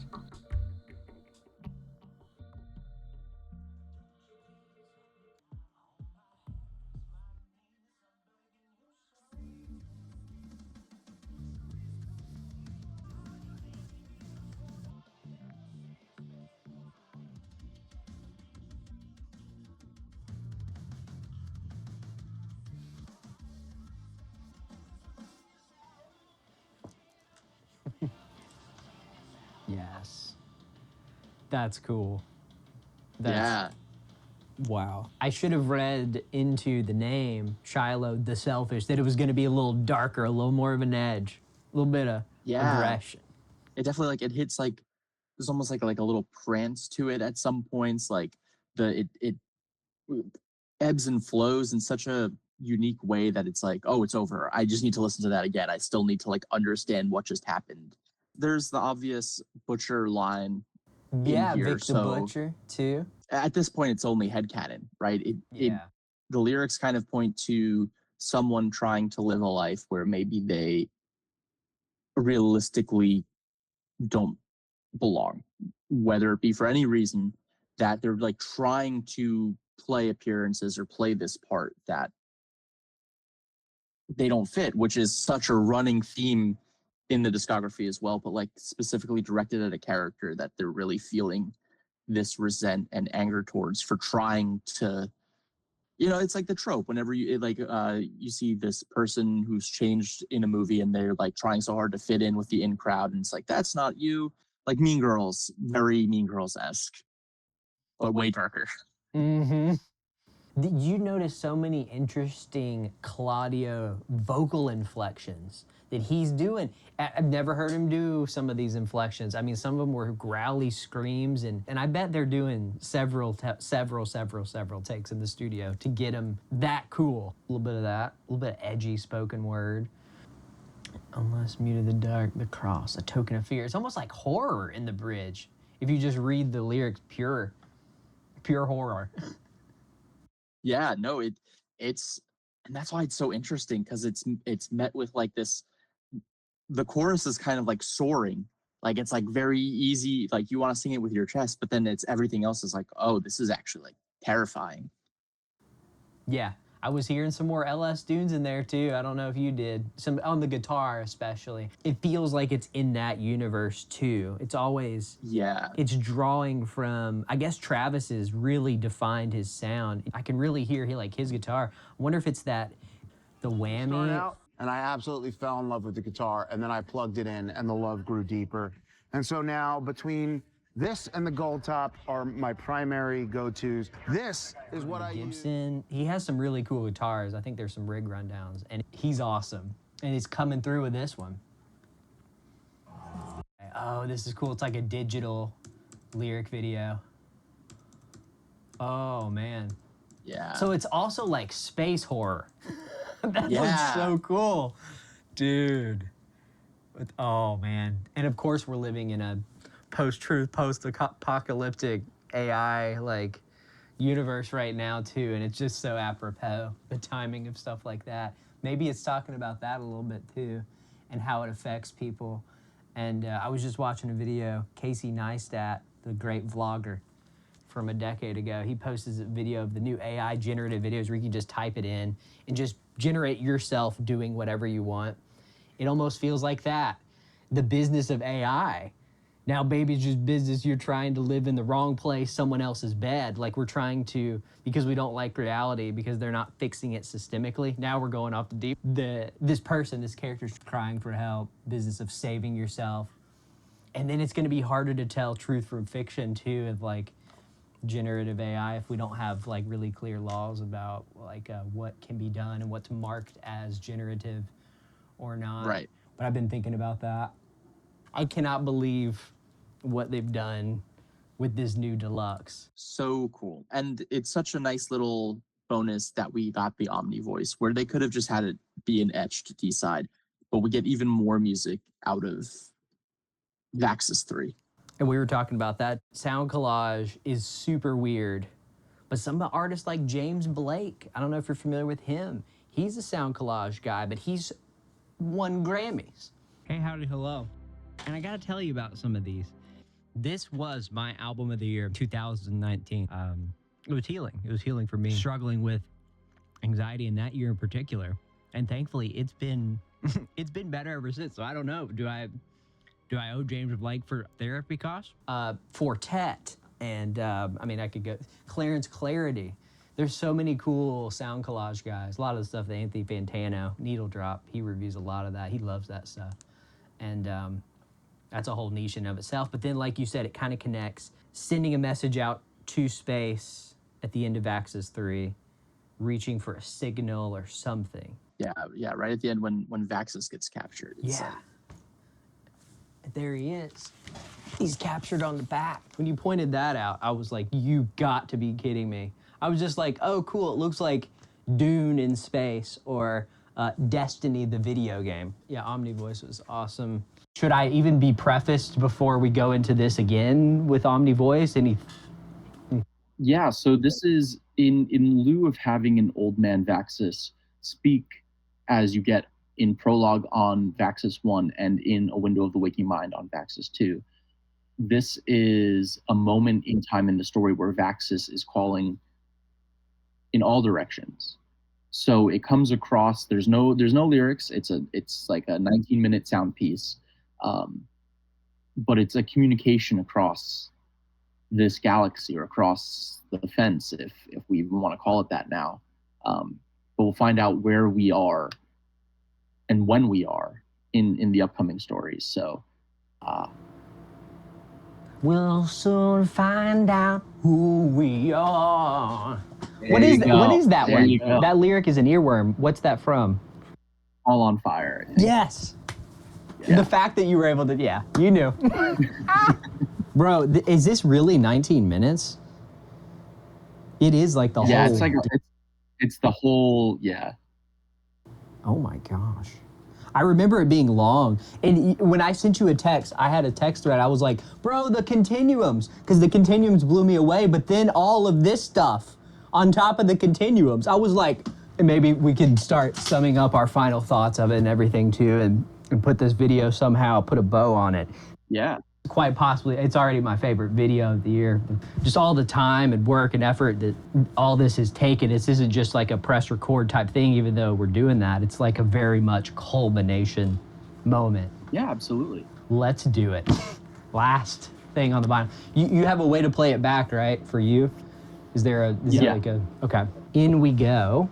Yes. That's cool. Yeah. Wow. I should have read into the name, Shiloh, the Selfish, that it was going to be a little darker, a little more of an edge, a little bit of aggression. It definitely, like, it hits, like, there's almost like a little prance to it at some points. Like, it ebbs and flows in such a unique way that it's like, oh, it's over. I just need to listen to that again. I still need to, like, understand what just happened. There's the obvious Butcher line. Yeah, in here, Vic the Butcher, too. At this point, it's only headcanon, right? The lyrics kind of point to someone trying to live a life where maybe they realistically don't belong, whether it be for any reason, that they're like trying to play appearances or play this part that they don't fit, which is such a running theme in the discography as well, but like specifically directed at a character that they're really feeling this resent and anger towards for trying to, you know, it's like the trope whenever you see this person who's changed in a movie and they're like trying so hard to fit in with the in crowd, and it's like, that's not you. Like Mean Girls, very Mean Girls-esque, but way darker. Mm-hmm. You notice so many interesting Claudio vocal inflections that he's doing. I've never heard him do some of these inflections. I mean, some of them were growly screams, and I bet they're doing several takes in the studio to get him that cool. A little bit of that, a little bit of edgy spoken word. Unless muted the dark, the cross, a token of fear. It's almost like horror in the bridge. If you just read the lyrics, pure horror. Yeah, no, it's and that's why it's so interesting, because it's met with like this the chorus is kind of like soaring. Like it's like very easy. Like you want to sing it with your chest, but then it's everything else is like, oh, this is actually like terrifying. Yeah, I was hearing some more LS Dunes in there too. I don't know if you did. Some on the guitar especially. It feels like it's in that universe too. It's always, it's drawing from, I guess Travis has really defined his sound. I can really hear his guitar. I wonder if it's the whammy. And I absolutely fell in love with the guitar, and then I plugged it in and the love grew deeper. And so now between this and the Gold Top are my primary go-tos. This is what I use. Gibson, he has some really cool guitars. I think there's some rig rundowns, and he's awesome. And he's coming through with this one. Oh, this is cool. It's like a digital lyric video. Oh, man. Yeah. So it's also like space horror. That looks so cool. Dude. Oh, man. And of course, we're living in a post-truth, post-apocalyptic AI universe right now too, and it's just so apropos, the timing of stuff like that. Maybe it's talking about that a little bit too, and how it affects people. And I was just watching a video, Casey Neistat, the great vlogger from a decade ago, he posted a video of the new AI generative videos where you can just type it in and just generate yourself doing whatever you want. It almost feels like that, the business of AI. Now, baby, it's just business. You're trying to live in the wrong place, someone else's bed. Like we're trying to, because we don't like reality, because they're not fixing it systemically. Now we're going off the deep. This character's crying for help, business of saving yourself. And then it's going to be harder to tell truth from fiction too, of generative AI, if we don't have really clear laws about what can be done and what's marked as generative or not. Right. But I've been thinking about that. I cannot believe what they've done with this new Deluxe. So cool. And it's such a nice little bonus that we got the Omni Voice, where they could have just had it be an etched D-side, but we get even more music out of Vaxis 3. And we were talking about that. Sound collage is super weird, but some artists like James Blake, I don't know if you're familiar with him. He's a sound collage guy, but he's won Grammys. Hey, howdy, hello. And I gotta tell you about some of these. This was my album of the year, 2019. It was healing. It was healing for me. Struggling with anxiety in that year in particular. And thankfully, it's been it's been better ever since. So I don't know. Do I owe James Blake for therapy costs? Fortet. And I mean, I could go Clarence Clarity. There's so many cool sound collage guys. A lot of the stuff that Anthony Fantano, Needle Drop, he reviews a lot of that. He loves that stuff. And that's a whole niche in of itself. But then, like you said, it kind of connects. Sending a message out to space at the end of Vaxis 3, reaching for a signal or something. Yeah, right at the end when Vaxis gets captured. It's There he is. He's captured on the back. When you pointed that out, I was like, you got to be kidding me. I was just like, oh, cool. It looks like Dune in space or Destiny, the video game. Yeah, Omni Voice was awesome. Should I even be prefaced before we go into this again with Omni Voice? Yeah, so this is in lieu of having an old man Vaxis speak as you get in prologue on Vaxis 1 and in A Window of the Waking Mind on Vaxis 2. This is a moment in time in the story where Vaxis is calling in all directions. So it comes across, there's no lyrics. It's like a 19-minute sound piece. But it's a communication across this galaxy or across the fence, if we even want to call it that now. But we'll find out where we are and when we are in the upcoming stories. So we'll soon find out who we are. What is that one? That lyric is an earworm. What's that from? All on Fire. Yes. Yeah. The fact that you were able to, yeah, you knew. Bro, is this really 19 minutes? It is like the whole... Yeah, it's the whole, yeah. Oh my gosh. I remember it being long. And when I sent you a text, I had a text thread. I was like, bro, the continuums. Because the continuums blew me away. But then all of this stuff on top of the continuums. I was like, maybe we can start summing up our final thoughts of it and everything too. And and put this video somehow, put a bow on it. Yeah. Quite possibly, it's already my favorite video of the year. Just all the time and work and effort that all this has taken. This isn't just like a press record type thing, even though we're doing that. It's like a very much culmination moment. Yeah, absolutely. Let's do it. Last thing on the bottom. You have a way to play it back, right? For you? Is there like a, okay. In we go.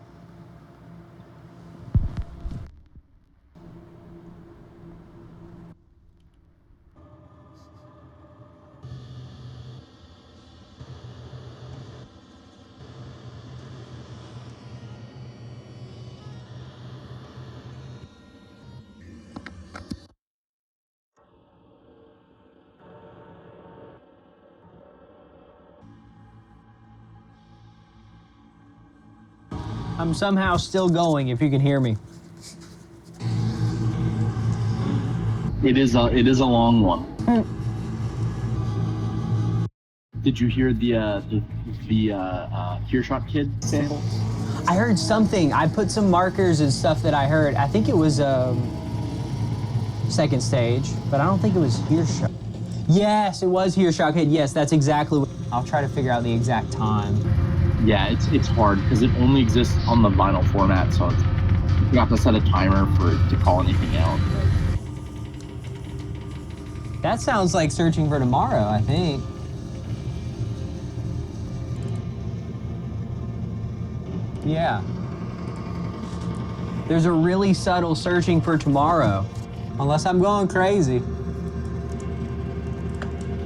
I'm somehow still going, if you can hear me. It is a long one. Did you hear the Earshot Kid sample? I heard something. I put some markers and stuff that I heard. I think it was second stage, but I don't think it was Earshot. Yes, it was Earshot Kid. Yes, that's exactly what. I'll try to figure out the exact time. Yeah, it's hard because it only exists on the vinyl format, so you have to set a timer for it to call anything out. That sounds like Searching for Tomorrow, I think. Yeah. There's a really subtle Searching for Tomorrow. Unless I'm going crazy.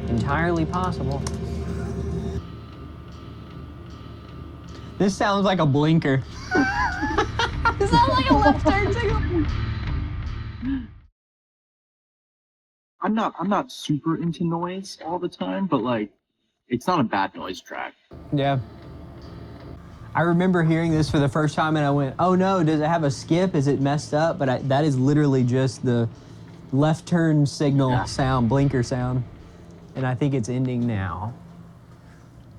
Entirely possible. This sounds like a blinker. This sounds like a left turn signal. I'm not super into noise all the time, but like, it's not a bad noise track. Yeah. I remember hearing this for the first time and I went, oh no, does it have a skip? Is it messed up? But that is literally just the left turn signal sound, blinker sound. And I think it's ending now.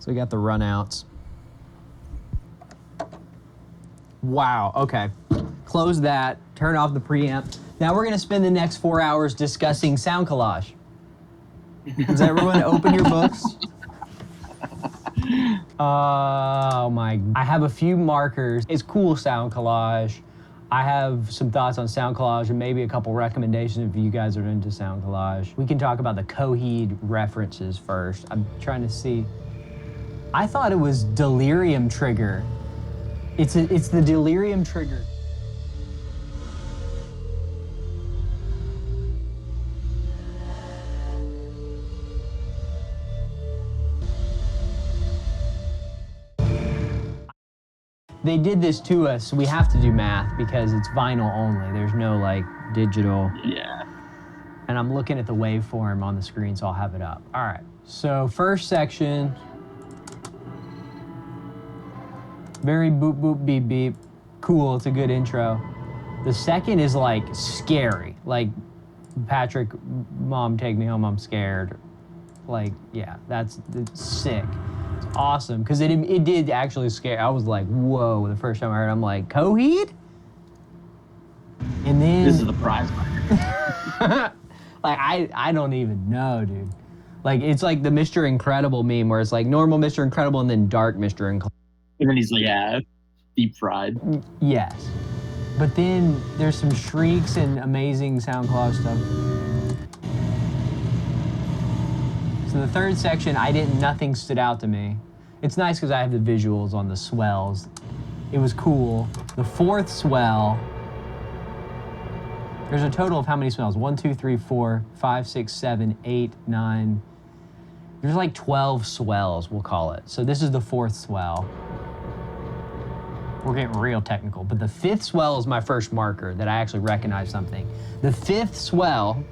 So we got the runouts. Wow, okay. Close that, turn off the preamp. Now we're gonna spend the next 4 hours discussing sound collage. Does everyone open your books? Oh my, I have a few markers. It's cool sound collage. I have some thoughts on sound collage and maybe a couple recommendations if you guys are into sound collage. We can talk about the Coheed references first. I'm trying to see. I thought it was Delirium Trigger. It's the Delirium Trigger. They did this to us. We have to do math because it's vinyl only. There's no like digital. Yeah. And I'm looking at the waveform on the screen, so I'll have it up. All right, so first section. Very boop, boop, beep, beep. Cool, it's a good intro. The second is like scary. Like, Patrick, Mom, take me home, I'm scared. Like, yeah, it's sick. It's awesome, because it did actually scare. I was like, whoa, the first time I heard it, I'm like, Coheed? And then... This is the prize money. Like, I don't even know, dude. Like, it's like the Mr. Incredible meme where it's like normal Mr. Incredible and then dark Mr. Incredible. And then he's like, yeah, deep fried. Yes. But then there's some shrieks and amazing sound collage stuff. So the third section, nothing stood out to me. It's nice because I have the visuals on the swells. It was cool. The fourth swell, there's a total of how many swells? 1, 2, 3, 4, 5, 6, 7, 8, 9. There's like 12 swells, we'll call it. So this is the fourth swell. We're getting real technical, but the fifth swell is my first marker that I actually recognize something. The fifth swell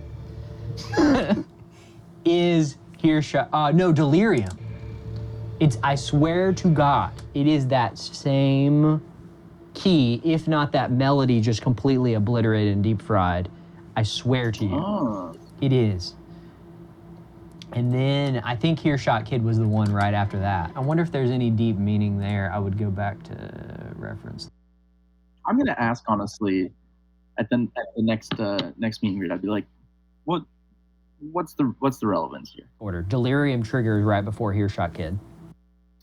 is Delirium. I swear to God, it is that same key, if not that melody just completely obliterated and deep fried. I swear to you. Oh. It is. And then I think Earshot Kid was the one right after that. I wonder if there's any deep meaning there. I would go back to reference. I'm going to ask honestly, at the next meet and greet, I'd be like, what's the relevance here? Order. Delirium triggers right before Hearshot Kid.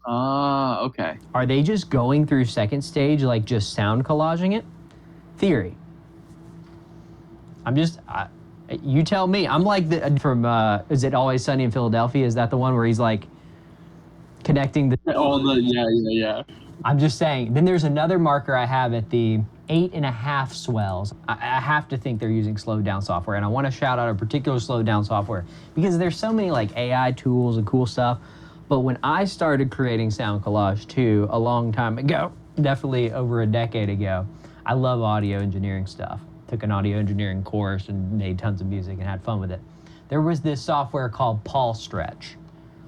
Okay. Are they just going through second stage, like just sound collaging it? Theory. You tell me. I'm like from, is it Always Sunny in Philadelphia? Is that the one where he's like connecting the... Yeah. I'm just saying. Then there's another marker I have at the 8.5 swells. I have to think they're using slowed down software, and I want to shout out a particular slowed down software because there's so many like AI tools and cool stuff. But when I started creating sound collage too, a long time ago, definitely over a decade ago, I love audio engineering stuff. Took an audio engineering course and made tons of music and had fun with it. There was this software called Paul Stretch.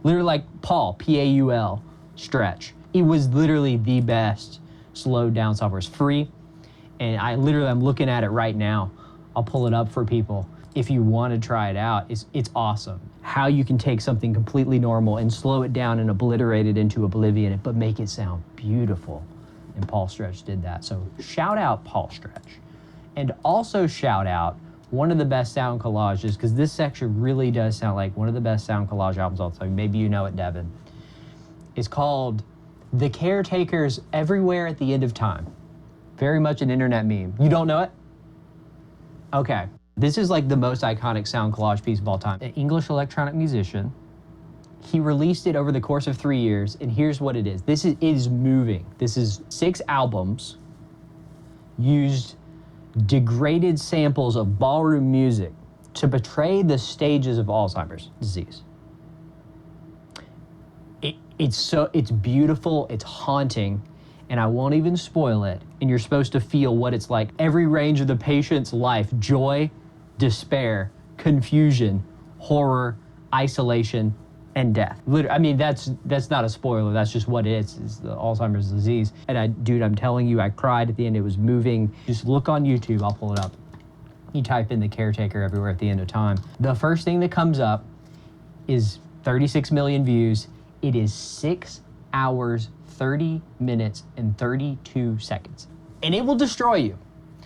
Literally like Paul, P-A-U-L, Stretch. It was literally the best slowed down software. It's free, and I'm looking at it right now. I'll pull it up for people. If you want to try it out, it's awesome. How you can take something completely normal and slow it down and obliterate it into oblivion, but make it sound beautiful. And Paul Stretch did that. So shout out Paul Stretch. And also shout out one of the best sound collages, because this section really does sound like one of the best sound collage albums all the time. Maybe you know it, Devin. It's called The Caretakers Everywhere at the End of Time. Very much an internet meme. You don't know it? Okay. This is like the most iconic sound collage piece of all time. An English electronic musician. He released it over the course of 3 years, and here's what it is. It is moving. This is 6 albums, used degraded samples of ballroom music to portray the stages of Alzheimer's disease. It's beautiful, it's haunting, and I won't even spoil it, and you're supposed to feel what it's like. Every range of the patient's life: joy, despair, confusion, horror, isolation, and death. I mean, that's not a spoiler, that's just what it is. It's the Alzheimer's disease. And I'm telling you, I cried at the end. It was moving. Just look on YouTube, I'll pull it up. You type in The Caretaker Everywhere at the End of Time. The first thing that comes up is 36 million views. It is 6 hours, 30 minutes, and 32 seconds. And it will destroy you.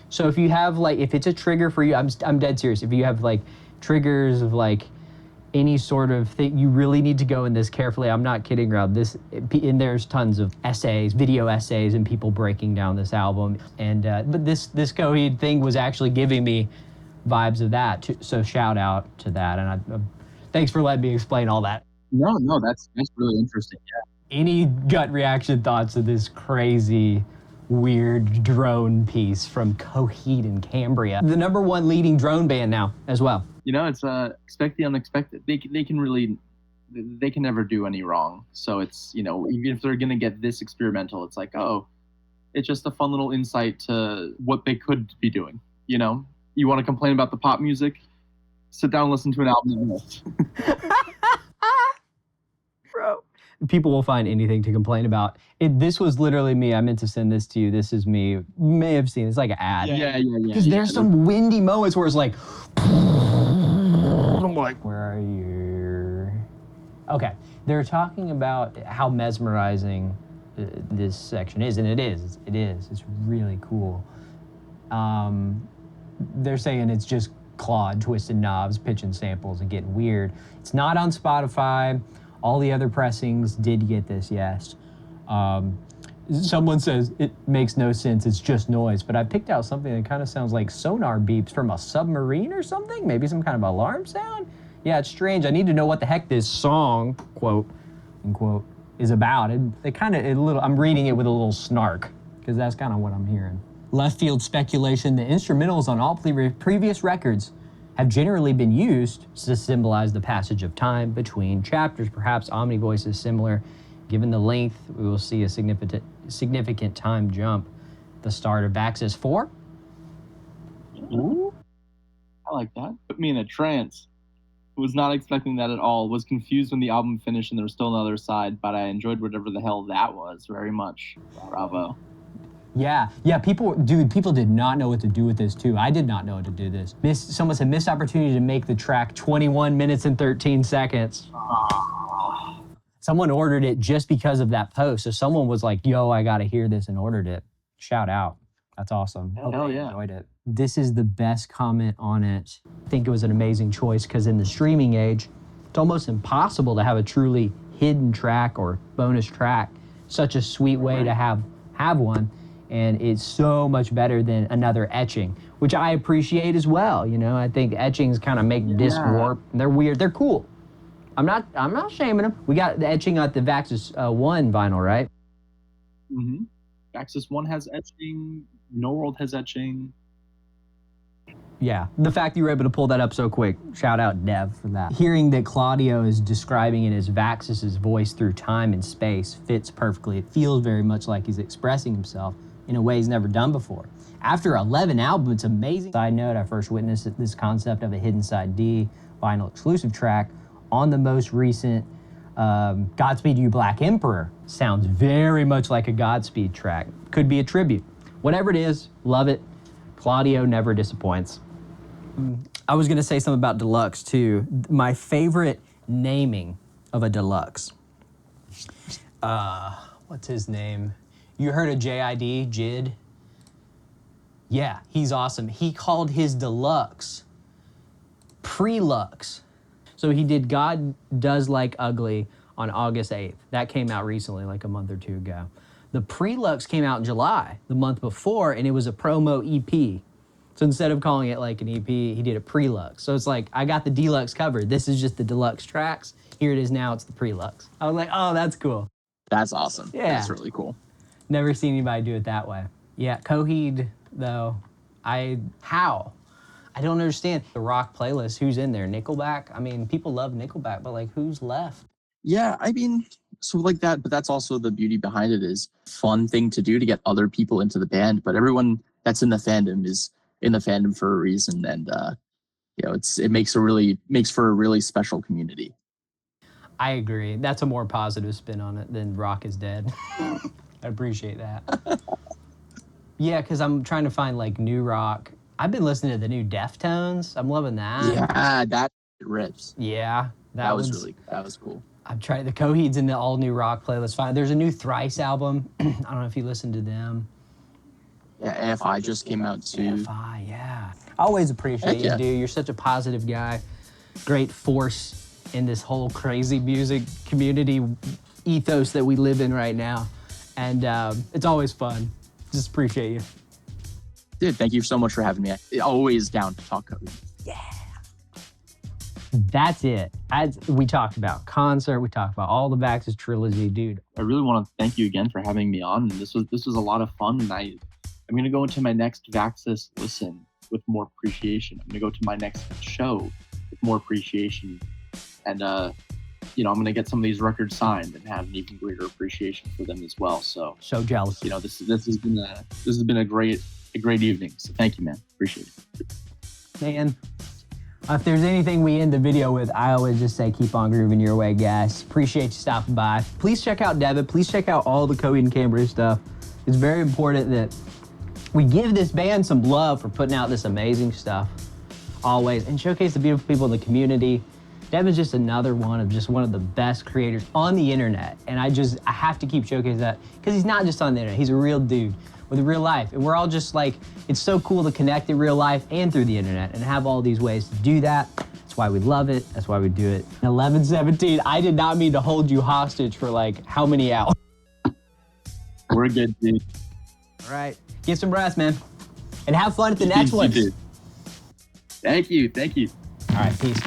So if you have if it's a trigger for you, I'm dead serious. If you have triggers of any sort of thing, you really need to go in this carefully. I'm not kidding around. And there's tons of essays, video essays, and people breaking down this album. And but this Coheed thing was actually giving me vibes of that too, so shout out to that. And thanks for letting me explain all that. No, that's really interesting. Yeah. Any gut reaction thoughts of this crazy, weird drone piece from Coheed and Cambria, the #1 leading drone band now as well? It's expect the unexpected. They can never do any wrong. So it's, even if they're gonna get this experimental, it's it's just a fun little insight to what they could be doing. You want to complain about the pop music? Sit down and listen to an album. Bro. People will find anything to complain about. This was literally me. I meant to send this to you. This is me. You may have seen it. It's like an ad. Yeah. Because there's some windy moments where it's like, I'm like, where are you? Okay. They're talking about how mesmerizing this section is, and it is. It's really cool. They're saying it's just Claude twisting knobs, pitching samples, and getting weird. It's not on Spotify. All the other pressings did get this, yes. Someone says it makes no sense, it's just noise, but I picked out something that kind of sounds like sonar beeps from a submarine or something, maybe some kind of alarm sound? Yeah, it's strange. I need to know what the heck this song, quote, unquote, is about. I'm reading it with a little snark, because that's kind of what I'm hearing. Left field speculation, the instrumentals on all previous records have generally been used to symbolize the passage of time between chapters. Perhaps Omni Voice is similar. Given the length, we will see a significant time jump. The start of Vaxis 4. Ooh, I like that. Put me in a trance. Was not expecting that at all. Was confused when the album finished and there was still another side, but I enjoyed whatever the hell that was very much. Bravo. Yeah, people did not know what to do with this too. I did not know what to do this. Someone said missed opportunity to make the track 21 minutes and 13 seconds. Someone ordered it just because of that post. So someone was like, yo, I gotta hear this, and ordered it. Shout out. That's awesome. Hope Hell you yeah. enjoyed it. This is the best comment on it. I think it was an amazing choice because in the streaming age, it's almost impossible to have a truly hidden track or bonus track. Such a sweet way to have one, and it's so much better than another etching, which I appreciate as well. You know, I think etchings kind of make disc warp. They're weird. They're cool. I'm not shaming them. We got the etching at the Vaxis 1 vinyl, right? Mm-hmm. Vaxis 1 has etching. No World has etching. Yeah, the fact that you were able to pull that up so quick, shout out Dev for that. Hearing that Claudio is describing it as Vaxis' voice through time and space fits perfectly. It feels very much like he's expressing himself in a way he's never done before. After 11 albums, it's amazing. Side note, I first witnessed this concept of a hidden side D vinyl exclusive track on the most recent Godspeed You Black Emperor. Sounds very much like a Godspeed track. Could be a tribute. Whatever it is, love it. Claudio never disappoints. I was gonna say something about Deluxe too. My favorite naming of a Deluxe. What's his name? You heard of JID, Jid? Yeah, he's awesome. He called his Deluxe Preluxe. So he did God Does Like Ugly on August 8th. That came out recently, like a month or two ago. The Preluxe came out in July, the month before, and it was a promo EP. So instead of calling it like an EP, he did a Preluxe. So it's like, I got the Deluxe covered. This is just the Deluxe tracks. Here it is now, it's the Preluxe. I was like, oh, that's cool. That's awesome. Yeah. That's really cool. Never seen anybody do it that way. Yeah, Coheed, though, how? I don't understand. The rock playlist, who's in there? Nickelback? I mean, people love Nickelback, but like, who's left? Yeah, I mean, so like that, but that's also the beauty behind it is fun thing to do to get other people into the band. But everyone that's in the fandom is in the fandom for a reason, and you know, it makes for a really special community. I agree. That's a more positive spin on it than rock is dead. I appreciate that. Yeah, because I'm trying to find like new rock. I've been listening to the new Deftones. I'm loving that. Yeah, that rips. Yeah, that was cool. I've tried the Coheed's in the all new rock playlist. Fine. There's a new Thrice album. I don't know if you listened to them. Yeah, AFI just came out too. AFI, yeah. I always appreciate you, dude. You're such a positive guy. Great force in this whole crazy music community ethos that we live in right now. And it's always fun. Just appreciate you. Dude, thank you so much for having me. Always down to talk Coheed. Yeah. That's it. We talked about concert. We talked about all the Vaxis trilogy, dude. I really want to thank you again for having me on. This was a lot of fun, and I'm going to go into my next Vaxis listen with more appreciation. I'm going to go to my next show with more appreciation, and you know, I'm going to get some of these records signed and have an even greater appreciation for them as well. So jealous. You know, this has been a great evening. So thank you, man. Appreciate it. Man, if there's anything we end the video with, I always just say keep on grooving your way, guys. Appreciate you stopping by. Please check out Devin. Please check out all the Coheed and Cambria stuff. It's very important that we give this band some love for putting out this amazing stuff always and showcase the beautiful people in the community. Devin's just another one of the best creators on the internet. And I have to keep showcasing that because he's not just on the internet. He's a real dude with a real life. And we're all just like, it's so cool to connect in real life and through the internet and have all these ways to do that. That's why we love it. That's why we do it. 11:17, I did not mean to hold you hostage for like how many hours? We're good, dude. All right, get some rest, man. And have fun at the next one. Thank you. All right, peace.